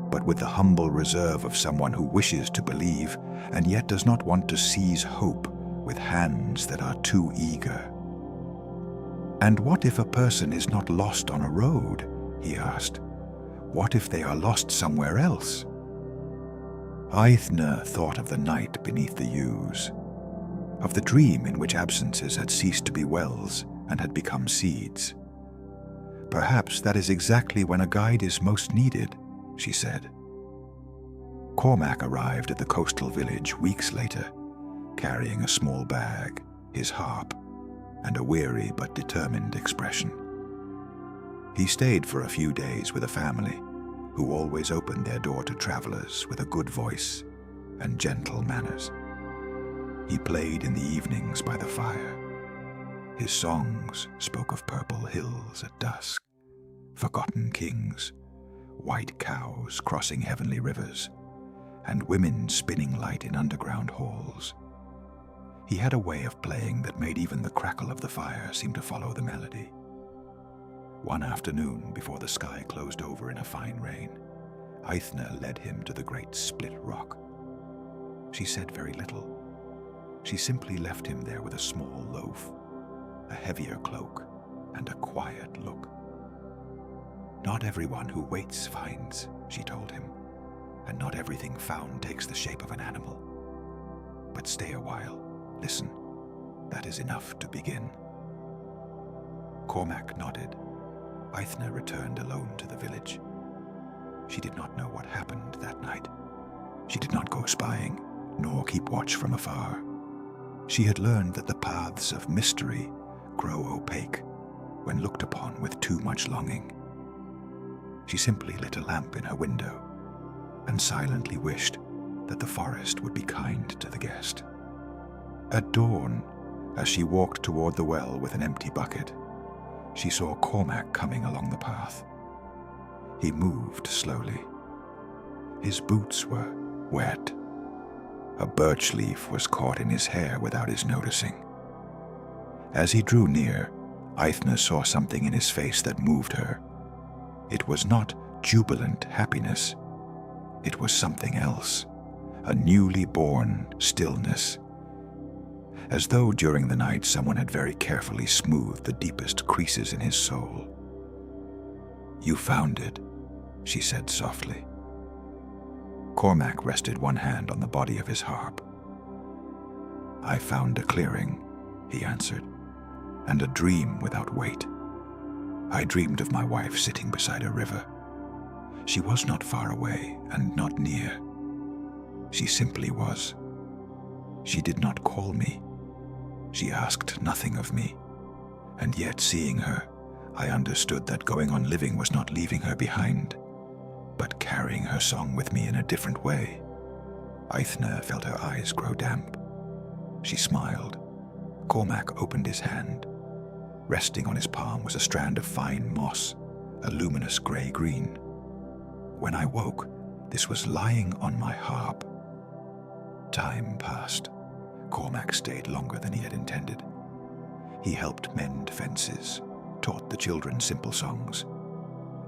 but with the humble reserve of someone who wishes to believe and yet does not want to seize hope with hands that are too eager. "And what if a person is not lost on a road?" he asked. "What if they are lost somewhere else?" Aithne thought of the night beneath the yews, of the dream in which absences had ceased to be wells and had become seeds. "Perhaps that is exactly when a guide is most needed," she said. Cormac arrived at the coastal village weeks later, carrying a small bag, his harp, and a weary but determined expression. He stayed for a few days with a family who always opened their door to travelers with a good voice and gentle manners. He played in the evenings by the fire. His songs spoke of purple hills at dusk, forgotten kings, white cows crossing heavenly rivers, and women spinning light in underground halls. He had a way of playing that made even the crackle of the fire seem to follow the melody. One afternoon, before the sky closed over in a fine rain, Aithne led him to the great split rock. She said very little. She simply left him there with a small loaf, a heavier cloak, and a quiet look. "Not everyone who waits finds," she told him, "and not everything found takes the shape of an animal. But stay a while, listen, that is enough to begin." Cormac nodded. Aithne returned alone to the village. She did not know what happened that night. She did not go spying, nor keep watch from afar. She had learned that the paths of mystery grow opaque when looked upon with too much longing. She simply lit a lamp in her window and silently wished that the forest would be kind to the guest. At dawn, as she walked toward the well with an empty bucket, she saw Cormac coming along the path. He moved slowly. His boots were wet. A birch leaf was caught in his hair without his noticing. As he drew near, Aithne saw something in his face that moved her. It was not jubilant happiness. It was something else, a newly born stillness. As though during the night someone had very carefully smoothed the deepest creases in his soul. "You found it," she said softly. Cormac rested one hand on the body of his harp. "I found a clearing," he answered, "and a dream without weight. I dreamed of my wife sitting beside a river. She was not far away and not near. She simply was. She did not call me. She asked nothing of me. And yet, seeing her, I understood that going on living was not leaving her behind, but carrying her song with me in a different way." Aithne felt her eyes grow damp. She smiled. Cormac opened his hand. Resting on his palm was a strand of fine moss, a luminous grey-green. When I woke, this was lying on my harp. Time passed. Cormac stayed longer than he had intended. He helped mend fences, taught the children simple songs,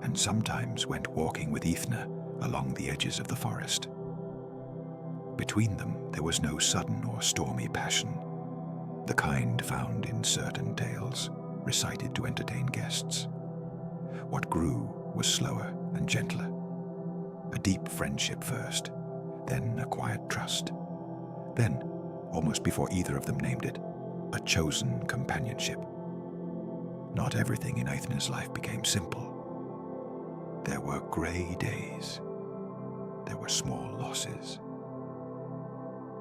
and sometimes went walking with Aithne along the edges of the forest. Between them there was no sudden or stormy passion, the kind found in certain tales, recited to entertain guests. What grew was slower and gentler. A deep friendship first, then a quiet trust. Then, almost before either of them named it, a chosen companionship. Not everything in Aithne's life became simple. There were grey days. There were small losses.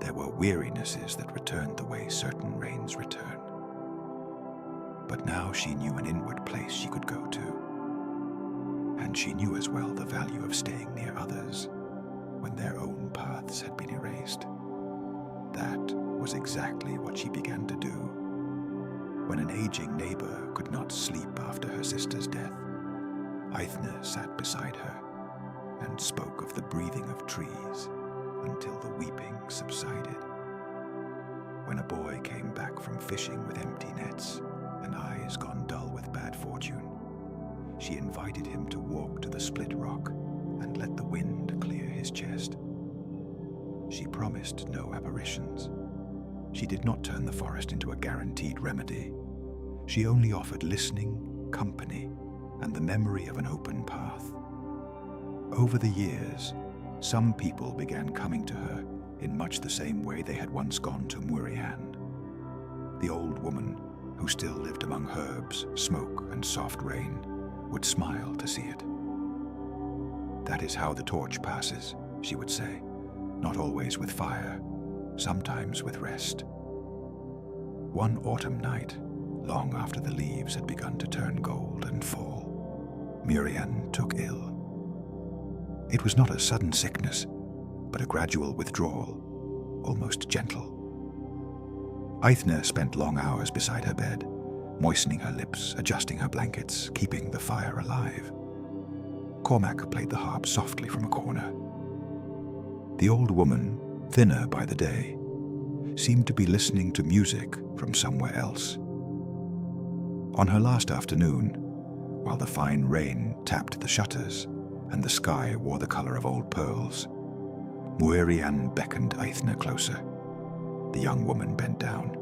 There were wearinesses that returned the way certain rains return. But now she knew an inward place she could go to. And she knew as well the value of staying near others when their own paths had been erased. That was exactly what she began to do. When an aging neighbor could not sleep after her sister's death, Aithne sat beside her and spoke of the breathing of trees until the weeping subsided. When a boy came back from fishing with empty nets and eyes gone dull with bad fortune, she invited him to walk to the split rock and let the wind clear his chest. She promised no apparitions. She did not turn the forest into a guaranteed remedy. She only offered listening, company, and the memory of an open path. Over the years, some people began coming to her in much the same way they had once gone to Murian. The old woman, who still lived among herbs, smoke, and soft rain, would smile to see it. "That is how the torch passes," she would say, "not always with fire, sometimes with rest." One autumn night, long after the leaves had begun to turn gold and fall, Murian took ill. It was not a sudden sickness, but a gradual withdrawal, almost gentle. Aithne spent long hours beside her bed, moistening her lips, adjusting her blankets, keeping the fire alive. Cormac played the harp softly from a corner. The old woman, thinner by the day, seemed to be listening to music from somewhere else. On her last afternoon, while the fine rain tapped the shutters and the sky wore the color of old pearls, Muirian beckoned Aithne closer. The young woman bent down.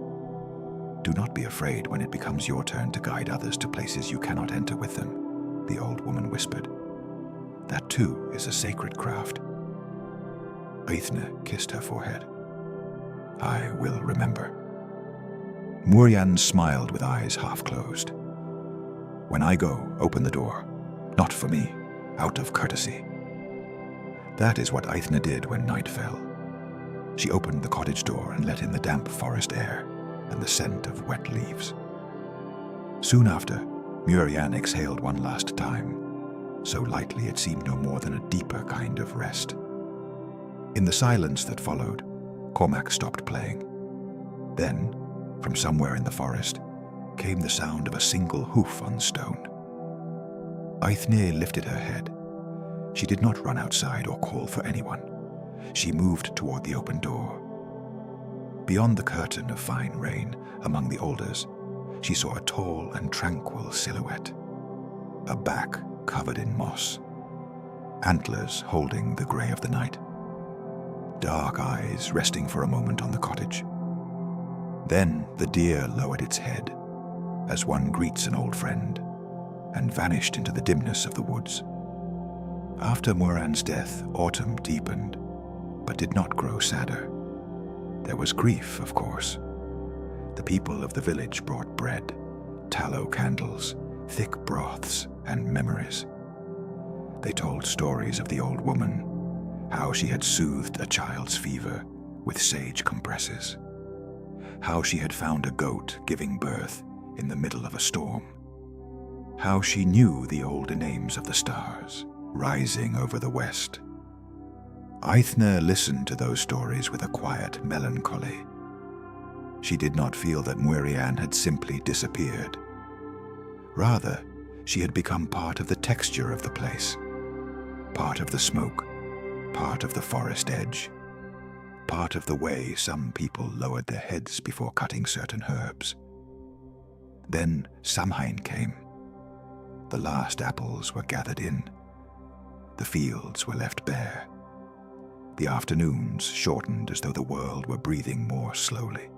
"Do not be afraid when it becomes your turn to guide others to places you cannot enter with them," the old woman whispered. "That too is a sacred craft." Aithne kissed her forehead. "I will remember." Murian smiled with eyes half closed. "When I go, open the door. Not for me, out of courtesy." That is what Aithne did when night fell. She opened the cottage door and let in the damp forest air and the scent of wet leaves. Soon after, Murian exhaled one last time, so lightly it seemed no more than a deeper kind of rest. In the silence that followed, Cormac stopped playing. Then, from somewhere in the forest, came the sound of a single hoof on stone. Aithne lifted her head. She did not run outside or call for anyone. She moved toward the open door. Beyond the curtain of fine rain, among the alders, she saw a tall and tranquil silhouette. A back covered in moss. Antlers holding the grey of the night. Dark eyes resting for a moment on the cottage. Then the deer lowered its head, as one greets an old friend, and vanished into the dimness of the woods. After Murian's death, autumn deepened, but did not grow sadder. There was grief, of course. The people of the village brought bread, tallow candles, thick broths, and memories. They told stories of the old woman, how she had soothed a child's fever with sage compresses, how she had found a goat giving birth in the middle of a storm, how she knew the older names of the stars rising over the west. Aithne listened to those stories with a quiet melancholy. She did not feel that Murian had simply disappeared. Rather, she had become part of the texture of the place, part of the smoke, part of the forest edge, part of the way some people lowered their heads before cutting certain herbs. Then Samhain came. The last apples were gathered in. The fields were left bare. The afternoons shortened as though the world were breathing more slowly.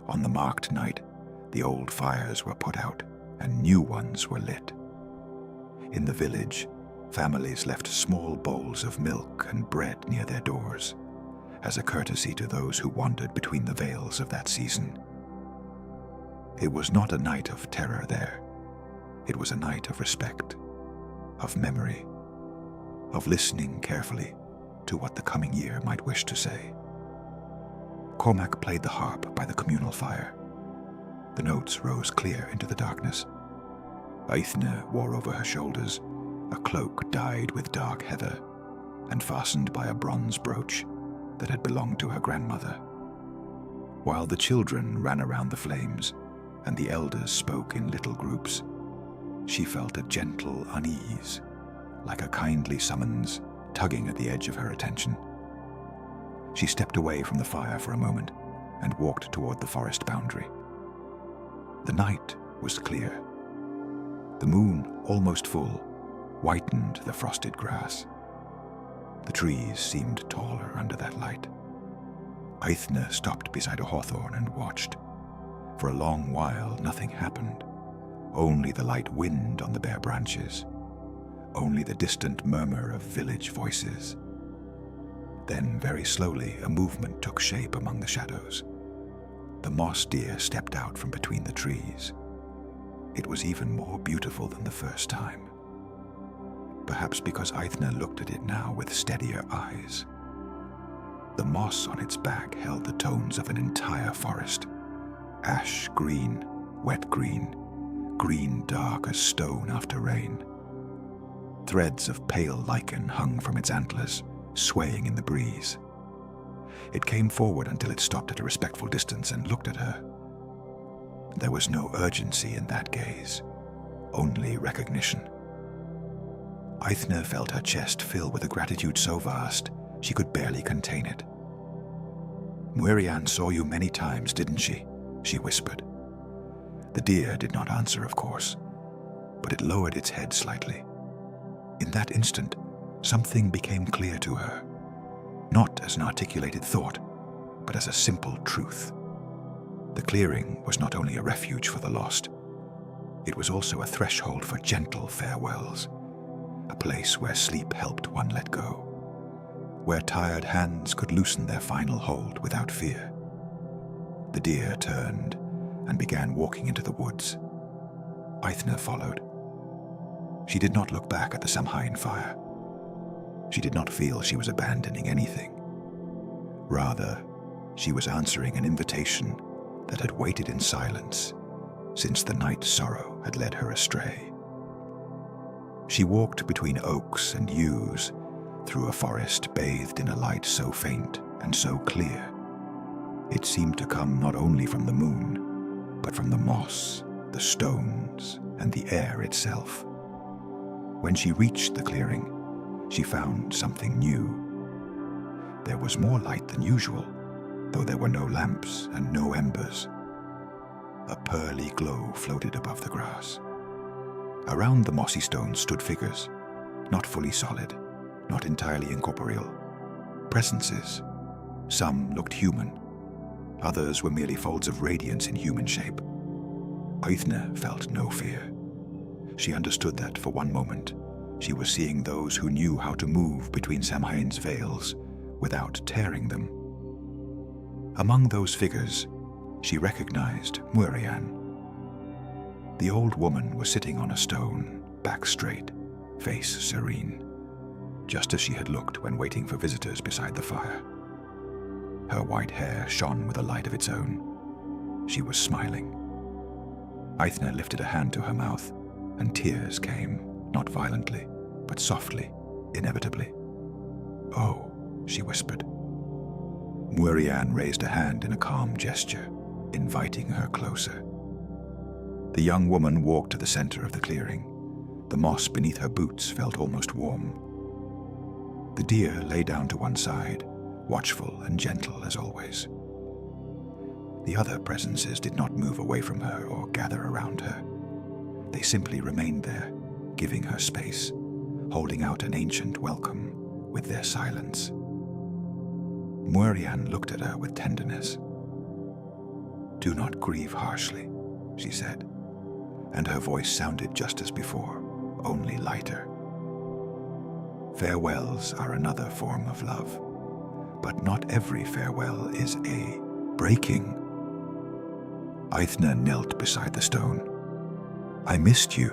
On the marked night, the old fires were put out and new ones were lit. In the village, families left small bowls of milk and bread near their doors, as a courtesy to those who wandered between the veils of that season. It was not a night of terror there. It was a night of respect, of memory, of listening carefully to what the coming year might wish to say. Cormac played the harp by the communal fire. The notes rose clear into the darkness. Aithne wore over her shoulders a cloak dyed with dark heather and fastened by a bronze brooch that had belonged to her grandmother. While the children ran around the flames and the elders spoke in little groups, she felt a gentle unease, like a kindly summons tugging at the edge of her attention. She stepped away from the fire for a moment and walked toward the forest boundary. The night was clear. The moon almost full, whitened the frosted grass. The trees seemed taller under that light. Aithne stopped beside a hawthorn and watched. For a long while, nothing happened. Only the light wind on the bare branches. Only the distant murmur of village voices. Then, very slowly, a movement took shape among the shadows. The moss deer stepped out from between the trees. It was even more beautiful than the first time. Perhaps because Aithne looked at it now with steadier eyes. The moss on its back held the tones of an entire forest. Ash green, wet green, green dark as stone after rain. Threads of pale lichen hung from its antlers, swaying in the breeze. It came forward until it stopped at a respectful distance and looked at her. There was no urgency in that gaze, only recognition. Aithne felt her chest fill with a gratitude so vast she could barely contain it. "Muirian saw you many times, didn't she?" she whispered. The deer did not answer, of course, but it lowered its head slightly. In that instant, something became clear to her, not as an articulated thought, but as a simple truth. The clearing was not only a refuge for the lost, it was also a threshold for gentle farewells, a place where sleep helped one let go, where tired hands could loosen their final hold without fear. The deer turned and began walking into the woods. Aithne followed. She did not look back at the Samhain fire. She did not feel she was abandoning anything. Rather, she was answering an invitation that had waited in silence since the night sorrow had led her astray. She walked between oaks and yews through a forest bathed in a light so faint and so clear. It seemed to come not only from the moon, but from the moss, the stones, and the air itself. When she reached the clearing, she found something new. There was more light than usual, though there were no lamps and no embers. A pearly glow floated above the grass. Around the mossy stones stood figures, not fully solid, not entirely incorporeal. Presences. Some looked human. Others were merely folds of radiance in human shape. Aithne felt no fear. She understood that, for one moment, she was seeing those who knew how to move between Samhain's veils without tearing them. Among those figures, she recognized Muirian. The old woman was sitting on a stone, back straight, face serene, just as she had looked when waiting for visitors beside the fire. Her white hair shone with a light of its own. She was smiling. Aithne lifted a hand to her mouth, and tears came, not violently, but softly, inevitably. "Oh," she whispered. Muirian raised a hand in a calm gesture, inviting her closer. The young woman walked to the center of the clearing. The moss beneath her boots felt almost warm. The deer lay down to one side, watchful and gentle as always. The other presences did not move away from her or gather around her. They simply remained there, giving her space, holding out an ancient welcome with their silence. Muirian looked at her with tenderness. "Do not grieve harshly," she said, and her voice sounded just as before, only lighter. "Farewells are another form of love, but not every farewell is a breaking." Aithne knelt beside the stone. "I missed you.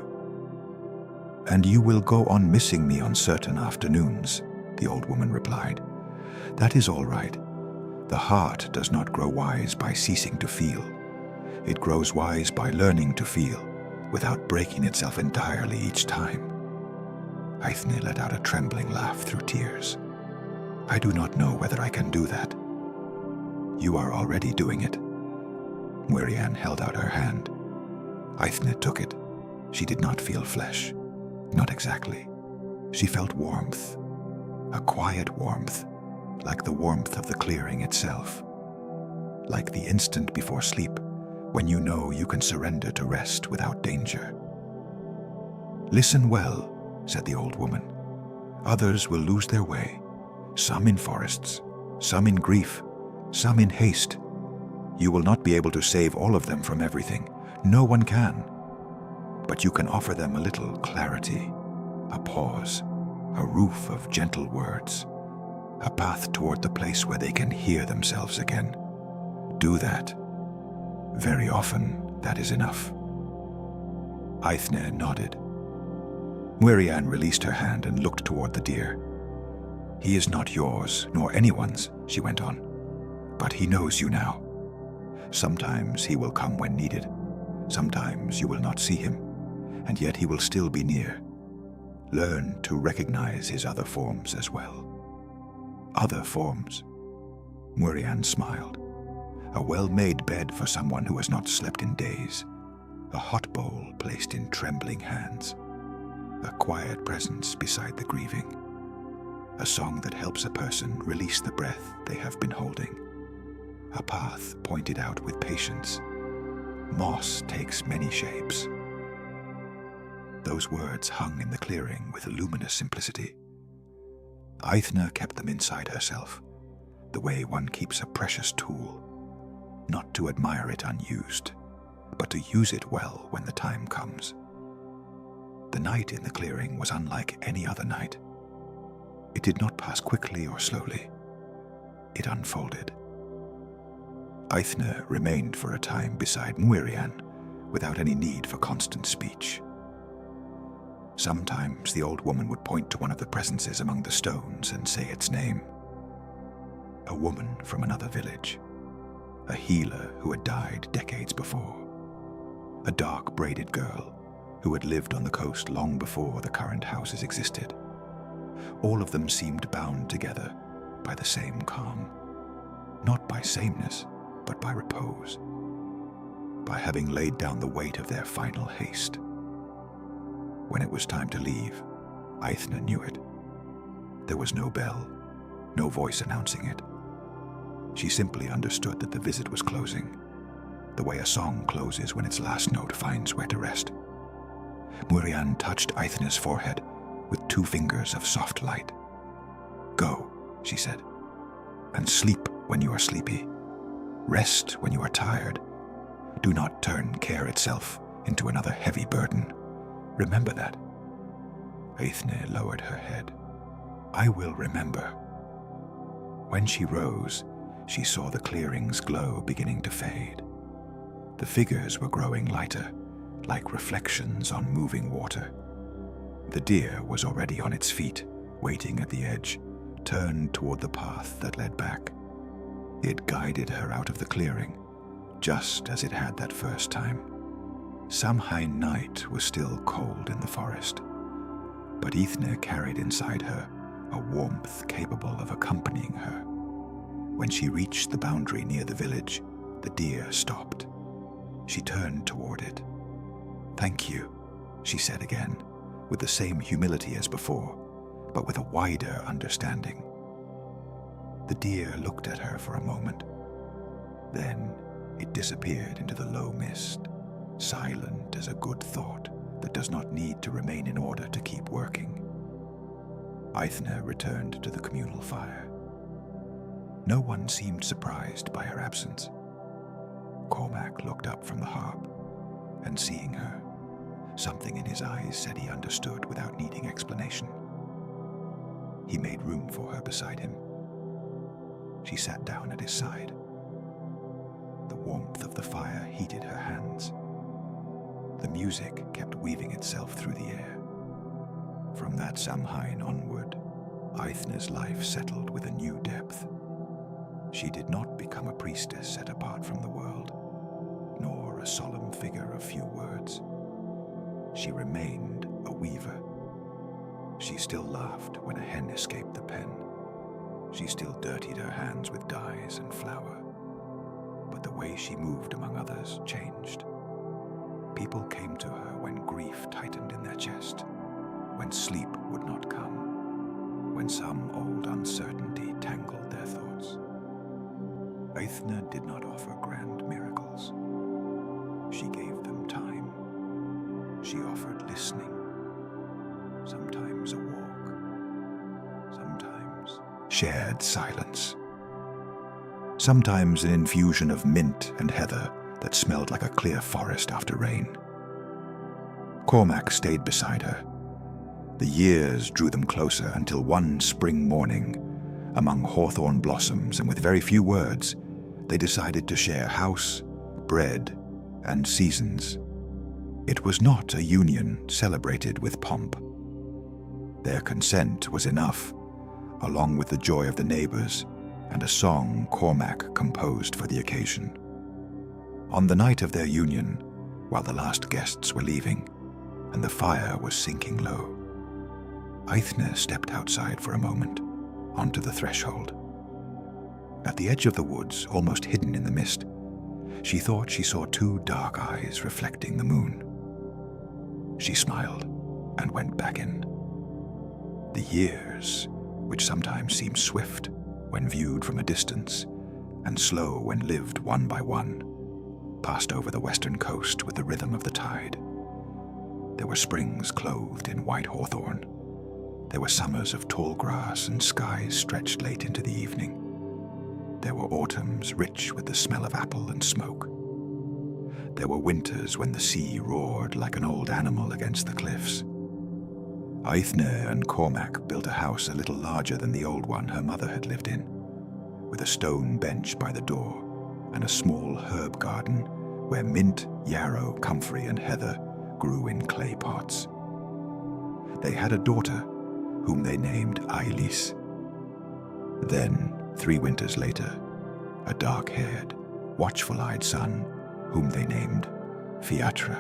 And you will go on missing me on certain afternoons," the old woman replied. "That is all right. The heart does not grow wise by ceasing to feel. It grows wise by learning to feel, without breaking itself entirely each time." Aithne let out a trembling laugh through tears. "I do not know whether I can do that." "You are already doing it." Muirian held out her hand. Aithne took it. She did not feel flesh. Not exactly. She felt warmth. A quiet warmth, like the warmth of the clearing itself. Like the instant before sleep, when you know you can surrender to rest without danger. "Listen well," said the old woman. "Others will lose their way, some in forests, some in grief, some in haste. You will not be able to save all of them from everything. No one can. But you can offer them a little clarity, a pause, a roof of gentle words, a path toward the place where they can hear themselves again. Do that. Very often, that is enough." Aithne nodded. Muirian released her hand and looked toward the deer. "He is not yours, nor anyone's," she went on, "but he knows you now. Sometimes he will come when needed. Sometimes you will not see him, and yet he will still be near. Learn to recognize his other forms as well." "Other forms?" Muirian smiled. "A well-made bed for someone who has not slept in days. A hot bowl placed in trembling hands. A quiet presence beside the grieving. A song that helps a person release the breath they have been holding. A path pointed out with patience. Moss takes many shapes." Those words hung in the clearing with a luminous simplicity. Aithne kept them inside herself, the way one keeps a precious tool, not to admire it unused, but to use it well when the time comes. The night in the clearing was unlike any other night. It did not pass quickly or slowly. It unfolded. Aithne remained for a time beside Muirian, without any need for constant speech. Sometimes the old woman would point to one of the presences among the stones and say its name. A woman from another village. A healer who had died decades before. A dark braided girl who had lived on the coast long before the current houses existed. All of them seemed bound together by the same calm. Not by sameness, but by repose. By having laid down the weight of their final haste. When it was time to leave, Aithne knew it. There was no bell, no voice announcing it. She simply understood that the visit was closing, the way a song closes when its last note finds where to rest. Muirian touched Aithne's forehead with 2 fingers of soft light. "Go," she said, "and sleep when you are sleepy. Rest when you are tired. Do not turn care itself into another heavy burden. Remember that." Aithne lowered her head. "I will remember." When she rose, she saw the clearing's glow beginning to fade. The figures were growing lighter, like reflections on moving water. The deer was already on its feet, waiting at the edge, turned toward the path that led back. It guided her out of the clearing, just as it had that first time. Samhain night was still cold in the forest, but Aithne carried inside her a warmth capable of accompanying her. When she reached the boundary near the village, the deer stopped. She turned toward it. "Thank you," she said again, with the same humility as before, but with a wider understanding. The deer looked at her for a moment. Then it disappeared into the low mist, silent as a good thought that does not need to remain in order to keep working. Aithne returned to the communal fire. No one seemed surprised by her absence. Cormac looked up from the harp, and seeing her, something in his eyes said he understood without needing explanation. He made room for her beside him. She sat down at his side. The warmth of the fire heated her hands. The music kept weaving itself through the air. From that Samhain onward, Aithne's life settled with a new depth. She did not become a priestess set apart from the world, nor a solemn figure of few words. She remained a weaver. She still laughed when a hen escaped the pen. She still dirtied her hands with dyes and flour. But the way she moved among others changed. People came to her when grief tightened in their chest, when sleep would not come, when some old uncertainty tangled their thoughts. Aithne did not offer grand miracles. She gave them time. She offered listening. sometimes a walk, sometimes shared silence, sometimes an infusion of mint and heather that smelled like a clear forest after rain. Cormac stayed beside her. The years drew them closer until one spring morning, among hawthorn blossoms and with very few words, they decided to share house, bread, and seasons. It was not a union celebrated with pomp. Their consent was enough, along with the joy of the neighbors and a song Cormac composed for the occasion. On the night of their union, while the last guests were leaving and the fire was sinking low, Aithne stepped outside for a moment, onto the threshold. At the edge of the woods, almost hidden in the mist, she thought she saw two dark eyes reflecting the moon. She smiled and went back in. The years, which sometimes seemed swift when viewed from a distance and slow when lived one by one, passed over the western coast with the rhythm of the tide. There were springs clothed in white hawthorn. There were summers of tall grass and skies stretched late into the evening. There were autumns rich with the smell of apple and smoke. There were winters when the sea roared like an old animal against the cliffs. Aithne and Cormac built a house a little larger than the old one her mother had lived in, with a stone bench by the door and a small herb garden where mint, yarrow, comfrey, and heather grew in clay pots. They had a daughter, whom they named Ailis. Then, 3 winters later, a dark-haired, watchful-eyed son, whom they named Fiatra.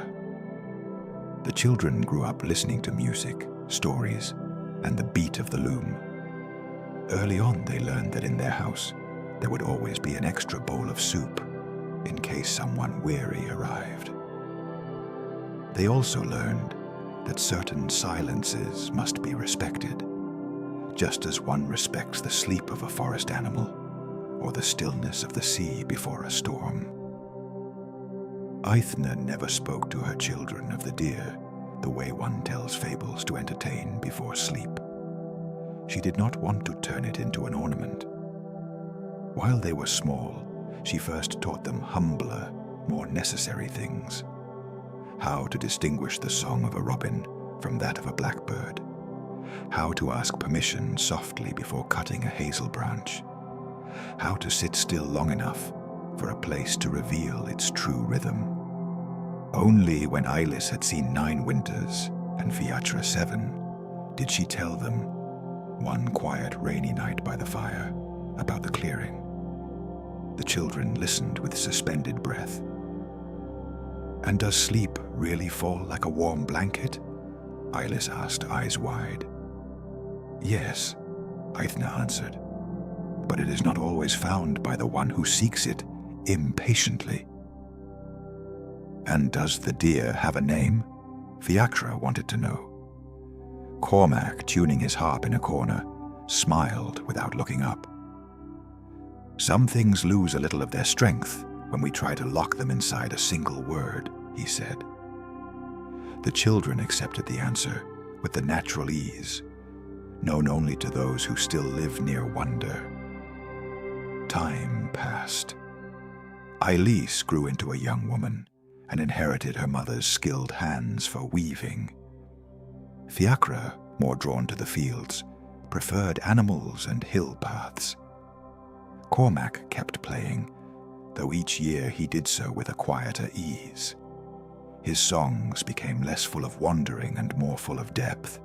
The children grew up listening to music, stories, and the beat of the loom. Early on, they learned that in their house, there would always be an extra bowl of soup, in case someone weary arrived. They also learned that certain silences must be respected, just as one respects the sleep of a forest animal or the stillness of the sea before a storm. Aithne never spoke to her children of the deer the way one tells fables to entertain before sleep. She did not want to turn it into an ornament. While they were small, she first taught them humbler, more necessary things. How to distinguish the song of a robin from that of a blackbird. How to ask permission softly before cutting a hazel branch. How to sit still long enough for a place to reveal its true rhythm. Only when Ailis had seen 9 winters and Fiatra 7 did she tell them, one quiet rainy night by the fire, about the clearing. The children listened with suspended breath. "And does sleep really fall like a warm blanket?" Ailis asked, eyes wide. "Yes," Aithne answered, "but it is not always found by the one who seeks it impatiently." "And does the deer have a name?" Fiacra wanted to know. Cormac, tuning his harp in a corner, smiled without looking up. "Some things lose a little of their strength when we try to lock them inside a single word," he said. The children accepted the answer with the natural ease, known only to those who still live near wonder. Time passed. Ailis grew into a young woman and inherited her mother's skilled hands for weaving. Fiacra, more drawn to the fields, preferred animals and hill paths. Cormac kept playing, though each year he did so with a quieter ease. His songs became less full of wandering and more full of depth,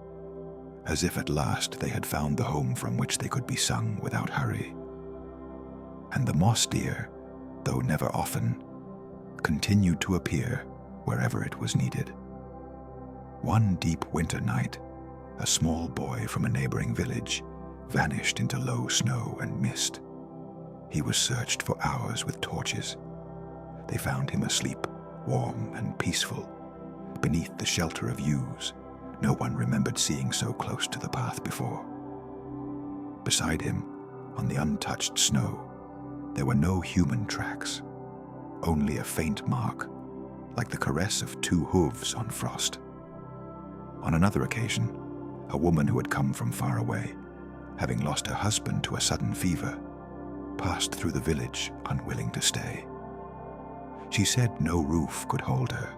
as if at last they had found the home from which they could be sung without hurry. And the moss deer, though never often, continued to appear wherever it was needed. One deep winter night, a small boy from a neighboring village vanished into low snow and mist. He was searched for hours with torches. They found him asleep, warm and peaceful, beneath the shelter of yews no one remembered seeing so close to the path before. Beside him, on the untouched snow, there were no human tracks, only a faint mark, like the caress of 2 hooves on frost. On another occasion, a woman who had come from far away, having lost her husband to a sudden fever, passed through the village unwilling to stay. She said no roof could hold her,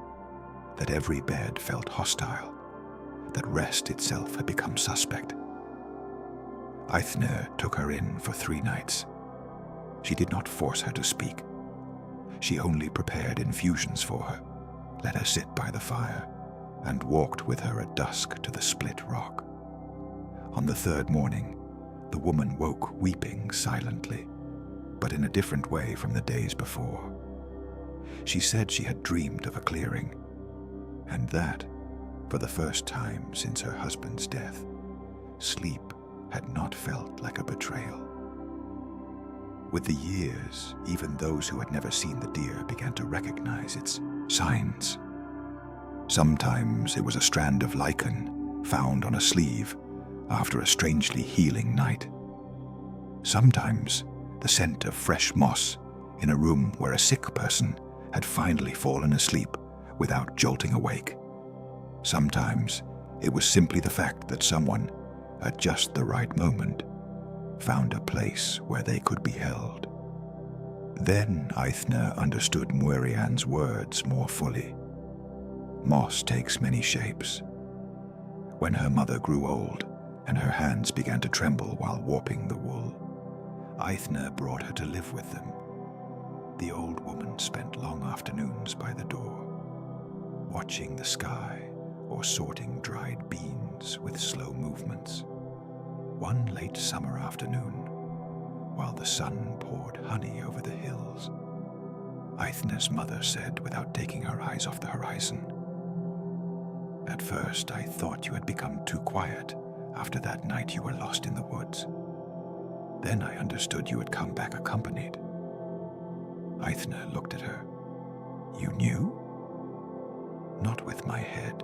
that every bed felt hostile, that rest itself had become suspect. Eithne took her in for 3 nights. She did not force her to speak. She only prepared infusions for her, let her sit by the fire, and walked with her at dusk to the split rock. On the 3rd morning, the woman woke weeping silently, but in a different way from the days before. She said she had dreamed of a clearing, and that, for the first time since her husband's death, sleep had not felt like a betrayal. With the years, even those who had never seen the deer began to recognize its signs. Sometimes it was a strand of lichen found on a sleeve after a strangely healing night. Sometimes the scent of fresh moss in a room where a sick person had finally fallen asleep without jolting awake. Sometimes it was simply the fact that someone, at just the right moment, found a place where they could be held. Then Eithne understood Muirian's words more fully. Moss takes many shapes. When her mother grew old and her hands began to tremble while warping the wool, Eithne brought her to live with them. The old woman spent long afternoons by the door, watching the sky or sorting dried beans with slow movements. One late summer afternoon, while the sun poured honey over the hills, Eithne's mother said without taking her eyes off the horizon, "At first I thought you had become too quiet after that night you were lost in the woods. Then I understood you had come back accompanied." Eithne looked at her. "You knew?" "Not with my head.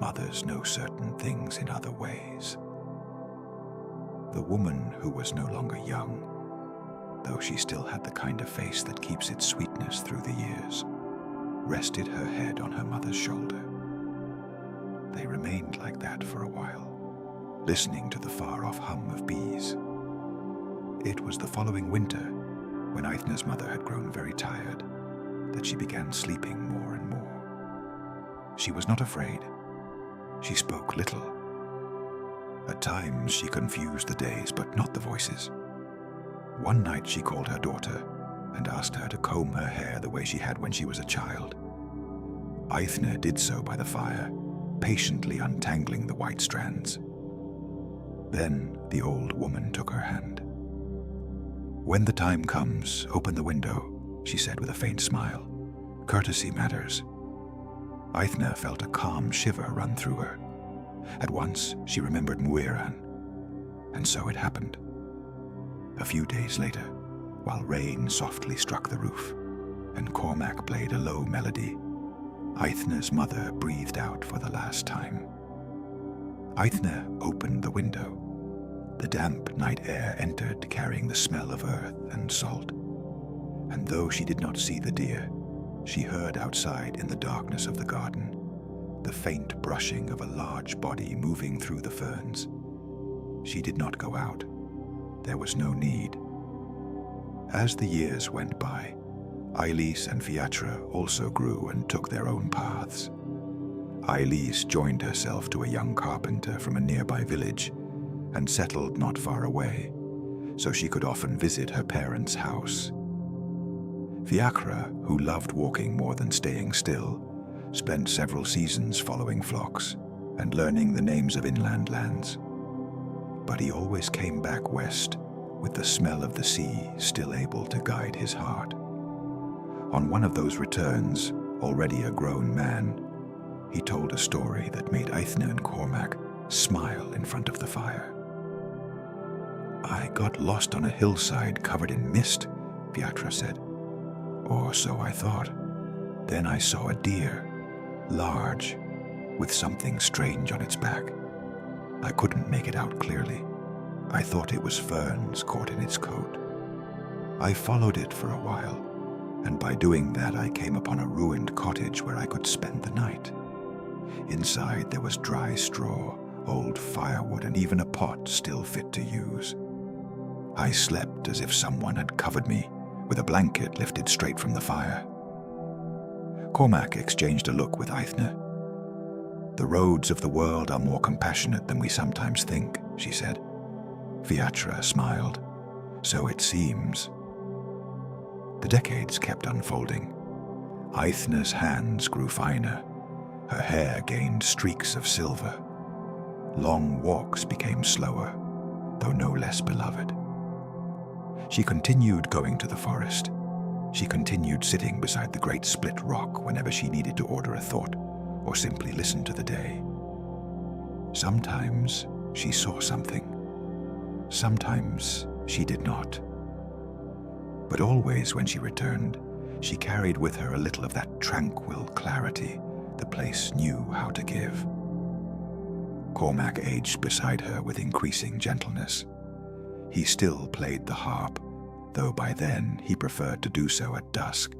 Mothers know certain things in other ways." The woman, who was no longer young, though she still had the kind of face that keeps its sweetness through the years, rested her head on her mother's shoulder. They remained like that for a while, listening to the far-off hum of bees. It was the following winter, when Eithne's mother had grown very tired, that she began sleeping more and more. She was not afraid. She spoke little. At times she confused the days, but not the voices. One night she called her daughter and asked her to comb her hair the way she had when she was a child. Eithne did so by the fire, patiently untangling the white strands. Then the old woman took her hand. "When the time comes, open the window," she said with a faint smile. "Courtesy matters." Eithne felt a calm shiver run through her. At once she remembered Muiran, and so it happened. A few days later, while rain softly struck the roof and Cormac played a low melody, Eithne's mother breathed out for the last time. Eithne opened the window. The damp night air entered, carrying the smell of earth and salt. And though she did not see the deer, she heard outside in the darkness of the garden the faint brushing of a large body moving through the ferns. She did not go out. There was no need. As the years went by, Eilis and Fiatra also grew and took their own paths. Eilis joined herself to a young carpenter from a nearby village and settled not far away, so she could often visit her parents' house. Fiacra, who loved walking more than staying still, spent several seasons following flocks and learning the names of inland lands. But he always came back west with the smell of the sea still able to guide his heart. On one of those returns, already a grown man, he told a story that made Eithne and Cormac smile in front of the fire. "I got lost on a hillside covered in mist," Fiatra said. "Or so I thought. Then I saw a deer, large, with something strange on its back. I couldn't make it out clearly. I thought it was ferns caught in its coat. I followed it for a while, and by doing that I came upon a ruined cottage where I could spend the night. Inside there was dry straw, old firewood, and even a pot still fit to use. I slept as if someone had covered me with a blanket lifted straight from the fire. Cormac exchanged a look with Aithne. "The roads of the world are more compassionate than we sometimes think," she said. Fiatra smiled. "So it seems." The decades kept unfolding. Aithne's hands grew finer. Her hair gained streaks of silver. Long walks became slower, though no less beloved. She continued going to the forest. She continued sitting beside the great split rock whenever she needed to order a thought or simply listen to the day. Sometimes she saw something. Sometimes she did not. But always when she returned, she carried with her a little of that tranquil clarity the place knew how to give. Cormac aged beside her with increasing gentleness. He still played the harp, though by then he preferred to do so at dusk,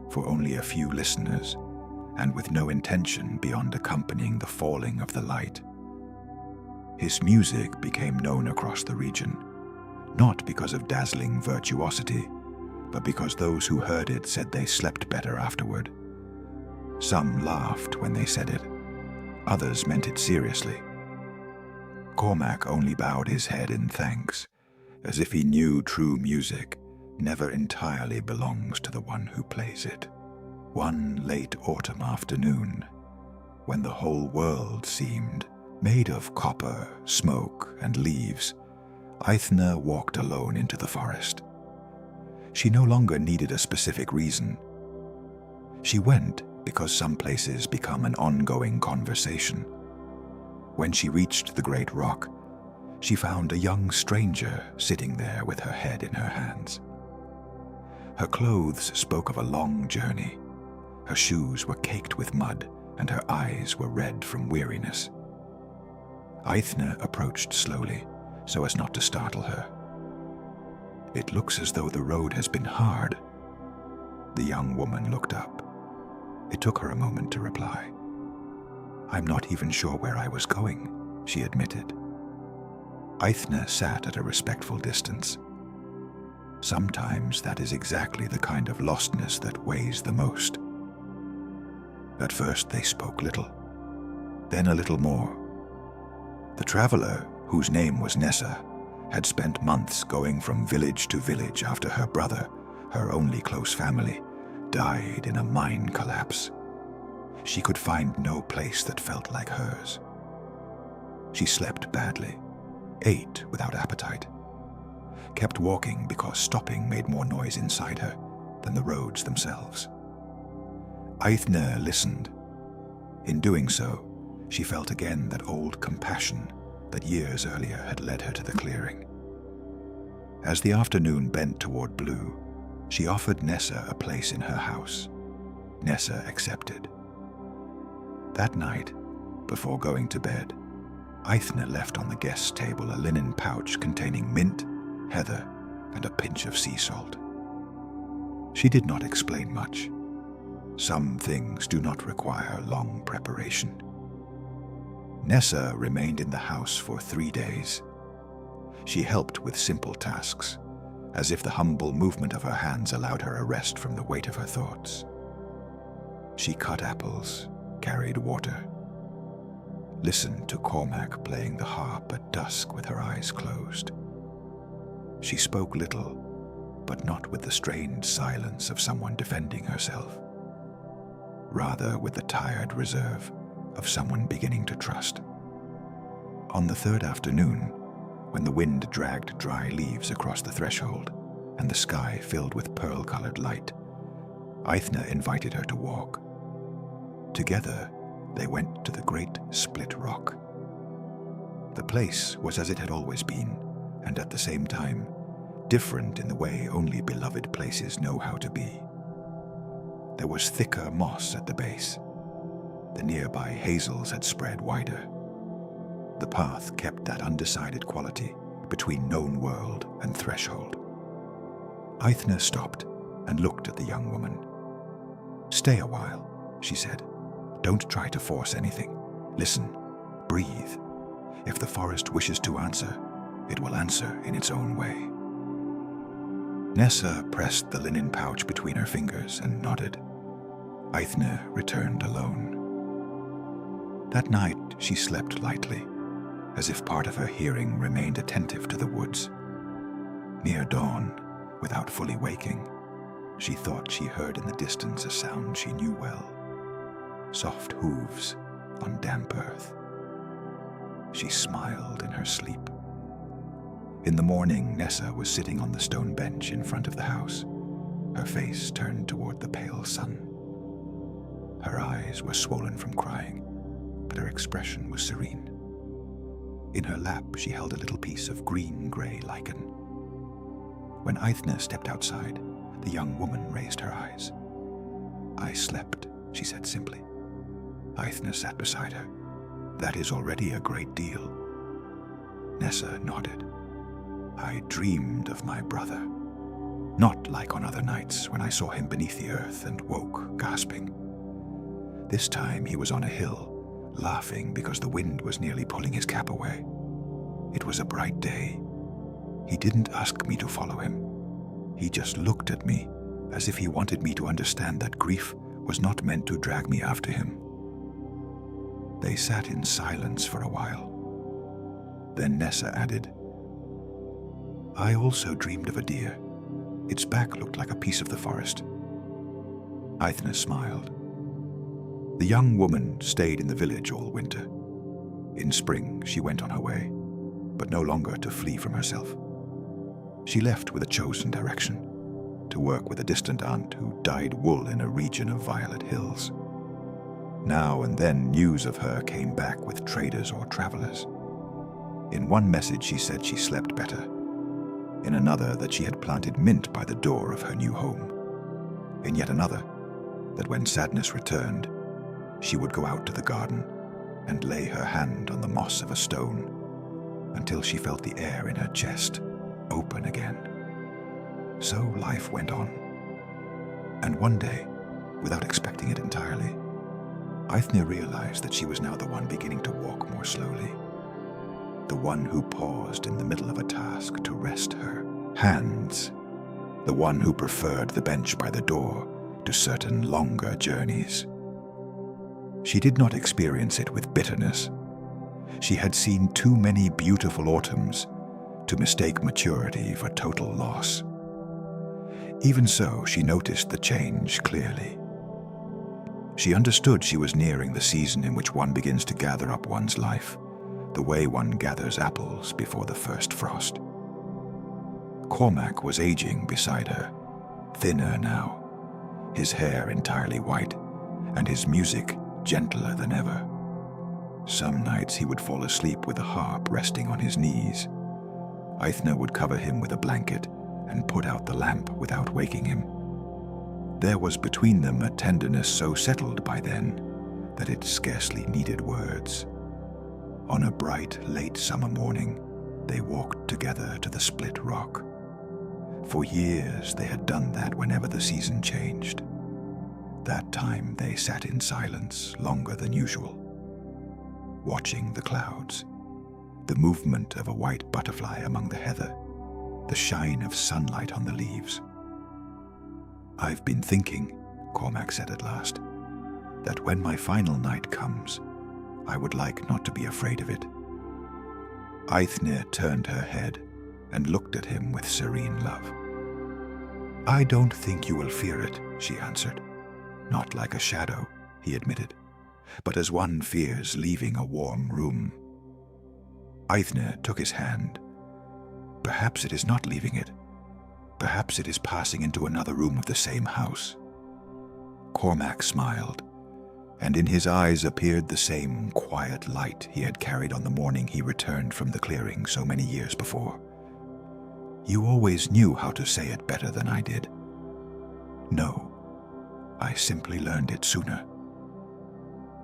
for only a few listeners, and with no intention beyond accompanying the falling of the light. His music became known across the region, not because of dazzling virtuosity, but because those who heard it said they slept better afterward. Some laughed when they said it. Others meant it seriously. Cormac only bowed his head in thanks, as if he knew true music never entirely belongs to the one who plays it. One late autumn afternoon, when the whole world seemed made of copper, smoke, and leaves, Aithne walked alone into the forest. She no longer needed a specific reason. She went because some places become an ongoing conversation. When she reached the great rock, she found a young stranger sitting there with her head in her hands. Her clothes spoke of a long journey. Her shoes were caked with mud, and her eyes were red from weariness. Aithne approached slowly, so as not to startle her. "It looks as though the road has been hard." The young woman looked up. It took her a moment to reply. "I'm not even sure where I was going," she admitted. Aithne sat at a respectful distance. Sometimes that is exactly the kind of lostness that weighs the most. At first they spoke little, then a little more. The traveler, whose name was Nessa, had spent months going from village to village after her brother, her only close family, died in a mine collapse. She could find no place that felt like hers. She slept badly, ate without appetite, kept walking because stopping made more noise inside her than the roads themselves. Aithne listened. In doing so, she felt again that old compassion that years earlier had led her to the clearing. As the afternoon bent toward blue, she offered Nessa a place in her house. Nessa accepted. That night, before going to bed, Aithne left on the guest table a linen pouch containing mint, heather, and a pinch of sea salt. She did not explain much. Some things do not require long preparation. Nessa remained in the house for 3 days. She helped with simple tasks, as if the humble movement of her hands allowed her a rest from the weight of her thoughts. She cut apples, carried water, listened to Cormac playing the harp at dusk with her eyes closed. She spoke little, but not with the strained silence of someone defending herself. Rather with the tired reserve of someone beginning to trust. On the third afternoon, when the wind dragged dry leaves across the threshold and the sky filled with pearl-colored light, Aithne invited her to walk. Together, they went to the great split rock. The place was as it had always been, and at the same time, different in the way only beloved places know how to be. There was thicker moss at the base. The nearby hazels had spread wider. The path kept that undecided quality between known world and threshold. Aithne stopped and looked at the young woman. "Stay a while," she said. "Don't try to force anything. Listen, breathe. If the forest wishes to answer, it will answer in its own way. Nessa pressed the linen pouch between her fingers and nodded. Eithne returned alone. That night she slept lightly, as if part of her hearing remained attentive to the woods. Near dawn, without fully waking, she thought she heard in the distance a sound she knew well. Soft hooves on damp earth. She smiled in her sleep. In the morning, Nessa was sitting on the stone bench in front of the house, her face turned toward the pale sun. Her eyes were swollen from crying, but her expression was serene. In her lap, she held a little piece of green-gray lichen. When Eithne stepped outside, the young woman raised her eyes. "I slept," she said simply. Eithne sat beside her. "That is already a great deal." Nessa nodded. "I dreamed of my brother. Not like on other nights when I saw him beneath the earth and woke, gasping. This time he was on a hill, laughing because the wind was nearly pulling his cap away. It was a bright day. He didn't ask me to follow him. He just looked at me as if he wanted me to understand that grief was not meant to drag me after him." They sat in silence for a while. Then Nessa added, "I also dreamed of a deer. Its back looked like a piece of the forest." Eithne smiled. The young woman stayed in the village all winter. In spring, she went on her way, but no longer to flee from herself. She left with a chosen direction, to work with a distant aunt who dyed wool in a region of violet hills. Now and then news of her came back with traders or travelers. In one message she said she slept better. In another that she had planted mint by the door of her new home. In yet another that when sadness returned, she would go out to the garden and lay her hand on the moss of a stone until she felt the air in her chest open again. So life went on. And one day, without expecting it entirely, Eithne realized that she was now the one beginning to walk more slowly. The one who paused in the middle of a task to rest her hands. The one who preferred the bench by the door to certain longer journeys. She did not experience it with bitterness. She had seen too many beautiful autumns to mistake maturity for total loss. Even so, she noticed the change clearly. She understood she was nearing the season in which one begins to gather up one's life, the way one gathers apples before the first frost. Cormac was aging beside her, thinner now, his hair entirely white, and his music gentler than ever. Some nights he would fall asleep with a harp resting on his knees. Eithne would cover him with a blanket and put out the lamp without waking him. There was between them a tenderness so settled by then that it scarcely needed words. On a bright, late summer morning, they walked together to the split rock. For years they had done that whenever the season changed. That time they sat in silence longer than usual, watching the clouds, the movement of a white butterfly among the heather, the shine of sunlight on the leaves. "I've been thinking," Cormac said at last, "that when my final night comes, I would like not to be afraid of it." Eithne turned her head and looked at him with serene love. "I don't think you will fear it," she answered. "Not like a shadow," he admitted, "but as one fears leaving a warm room." Eithne took his hand. "Perhaps it is not leaving it. Perhaps it is passing into another room of the same house." Cormac smiled, and in his eyes appeared the same quiet light he had carried on the morning he returned from the clearing so many years before. "You always knew how to say it better than I did." "No, I simply learned it sooner."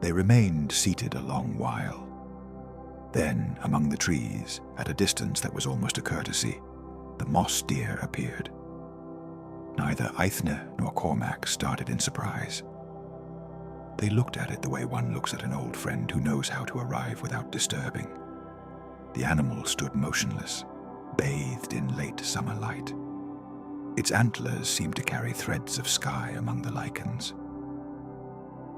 They remained seated a long while. Then, among the trees, at a distance that was almost a courtesy, the moss deer appeared. Neither Eithne nor Cormac started in surprise. They looked at it the way one looks at an old friend who knows how to arrive without disturbing. The animal stood motionless, bathed in late summer light. Its antlers seemed to carry threads of sky among the lichens.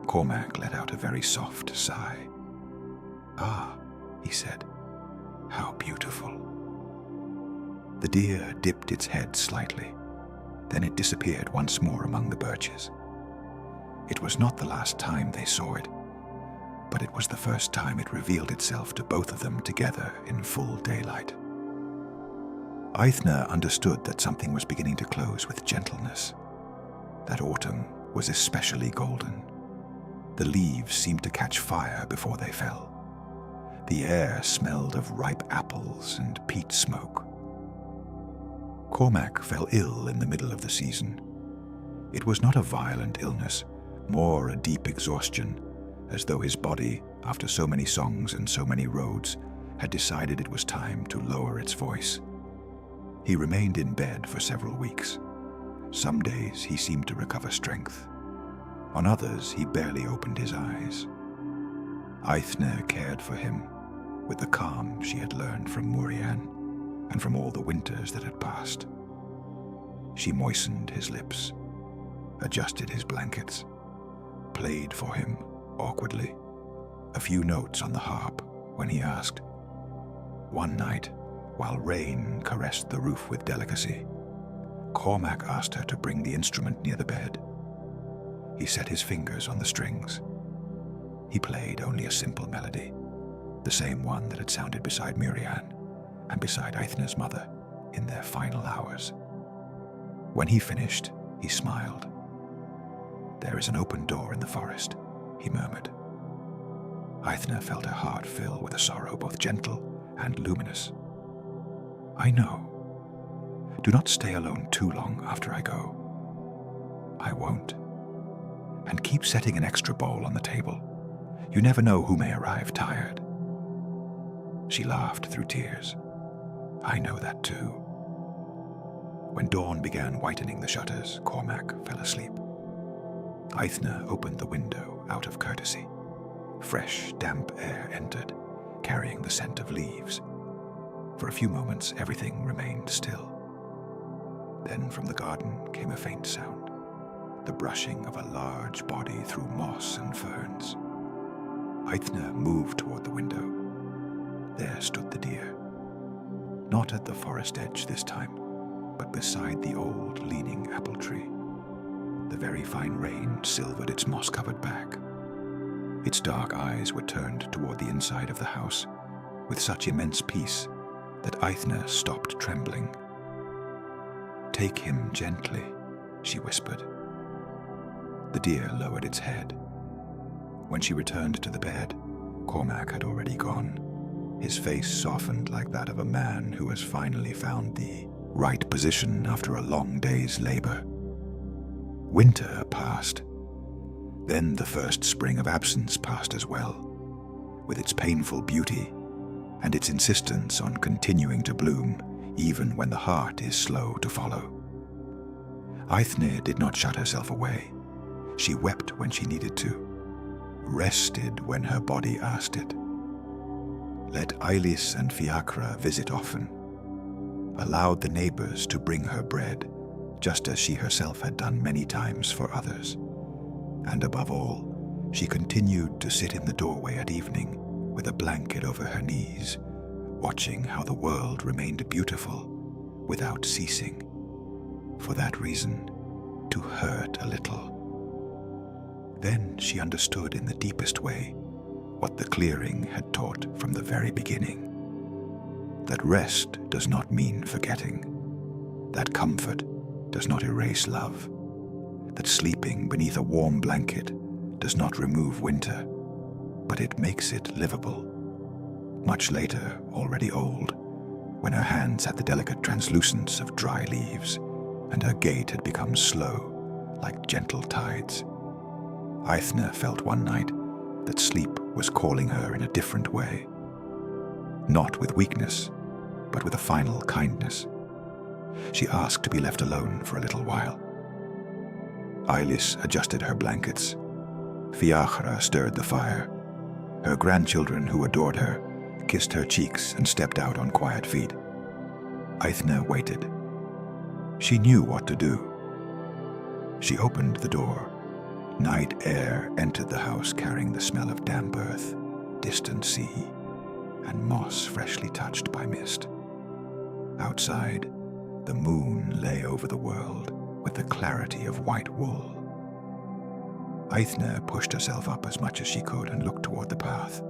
Cormac let out a very soft sigh. "Ah," he said, "how beautiful." The deer dipped its head slightly. Then it disappeared once more among the birches. It was not the last time they saw it, but it was the first time it revealed itself to both of them together in full daylight. Eithne understood that something was beginning to close with gentleness. That autumn was especially golden. The leaves seemed to catch fire before they fell. The air smelled of ripe apples and peat smoke. Cormac fell ill in the middle of the season. It was not a violent illness, more a deep exhaustion, as though his body, after so many songs and so many roads, had decided it was time to lower its voice. He remained in bed for several weeks. Some days he seemed to recover strength. On others he barely opened his eyes. Eithne cared for him with the calm she had learned from Murian and from all the winters that had passed. She moistened his lips, adjusted his blankets, played for him awkwardly a few notes on the harp when he asked. One night, while rain caressed the roof with delicacy, Cormac asked her to bring the instrument near the bed. He set his fingers on the strings. He played only a simple melody, the same one that had sounded beside Murian and beside Eithne's mother in their final hours. When he finished, he smiled. "There is an open door in the forest," he murmured. Eithne felt her heart fill with a sorrow both gentle and luminous. "I know. Do not stay alone too long after I go." "I won't. And keep setting an extra bowl on the table. You never know who may arrive tired." She laughed through tears. "I know that too." When dawn began whitening the shutters, Cormac fell asleep. Eithne opened the window out of courtesy. Fresh, damp air entered, carrying the scent of leaves. For a few moments, everything remained still. Then from the garden came a faint sound, the brushing of a large body through moss and ferns. Eithne moved toward the window. There stood the deer. Not at the forest edge this time, but beside the old leaning apple tree. The very fine rain silvered its moss-covered back. Its dark eyes were turned toward the inside of the house with such immense peace that Eithne stopped trembling. "Take him gently," she whispered. The deer lowered its head. When she returned to the bed, Cormac had already gone, his face softened like that of a man who has finally found the right position after a long day's labor. Winter passed. Then the first spring of absence passed as well, with its painful beauty and its insistence on continuing to bloom even when the heart is slow to follow. Eithne did not shut herself away. She wept when she needed to, rested when her body asked it. Let Eilis and Fiacra visit often, allowed the neighbors to bring her bread, just as she herself had done many times for others. And above all, she continued to sit in the doorway at evening with a blanket over her knees, watching how the world remained beautiful without ceasing. For that reason, to hurt a little. Then she understood in the deepest way what the clearing had taught from the very beginning. That rest does not mean forgetting. That comfort does not erase love. That sleeping beneath a warm blanket does not remove winter, but it makes it livable. Much later, already old, when her hands had the delicate translucence of dry leaves, and her gait had become slow, like gentle tides, Eithne felt one night that sleep was calling her in a different way. Not with weakness, but with a final kindness. She asked to be left alone for a little while. Eilis adjusted her blankets. Fiachra stirred the fire. Her grandchildren, who adored her, kissed her cheeks and stepped out on quiet feet. Aithne waited. She knew what to do. She opened the door. Night air entered the house carrying the smell of damp earth, distant sea, and moss freshly touched by mist. Outside, the moon lay over the world with the clarity of white wool. Aithne pushed herself up as much as she could and looked toward the path.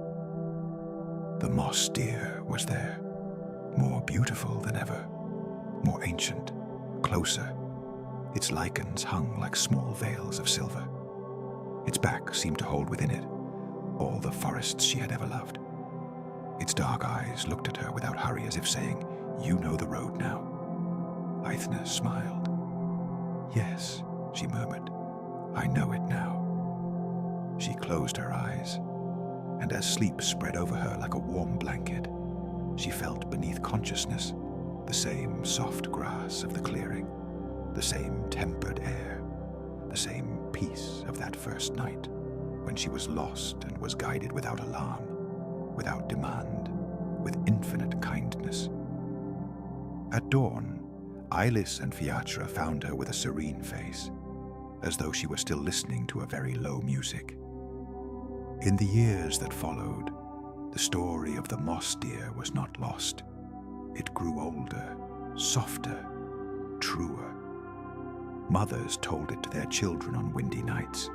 The moss deer was there, more beautiful than ever, more ancient, closer. Its lichens hung like small veils of silver. Its back seemed to hold within it all the forests she had ever loved. Its dark eyes looked at her without hurry, as if saying, "You know the road now." Aithne smiled. "Yes," she murmured, "I know it now." She closed her eyes, and as sleep spread over her like a warm blanket, she felt beneath consciousness the same soft grass of the clearing, the same tempered air, the same peace of that first night when she was lost and was guided without alarm, without demand, with infinite kindness. At dawn, Eilis and Fiachra found her with a serene face, as though she were still listening to a very low music. In the years that followed, the story of the moss deer was not lost. It grew older, softer, truer. Mothers told it to their children on windy nights.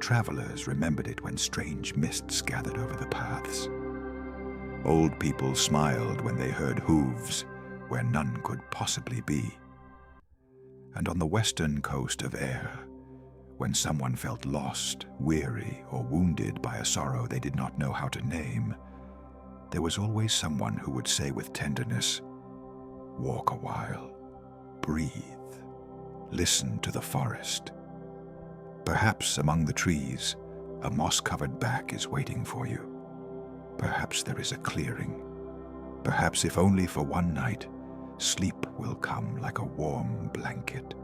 Travelers remembered it when strange mists gathered over the paths. Old people smiled when they heard hooves where none could possibly be. And on the western coast of Air, when someone felt lost, weary, or wounded by a sorrow they did not know how to name, there was always someone who would say with tenderness, "Walk a while, breathe, listen to the forest. Perhaps among the trees, a moss-covered back is waiting for you. Perhaps there is a clearing. Perhaps, if only for one night, sleep will come like a warm blanket."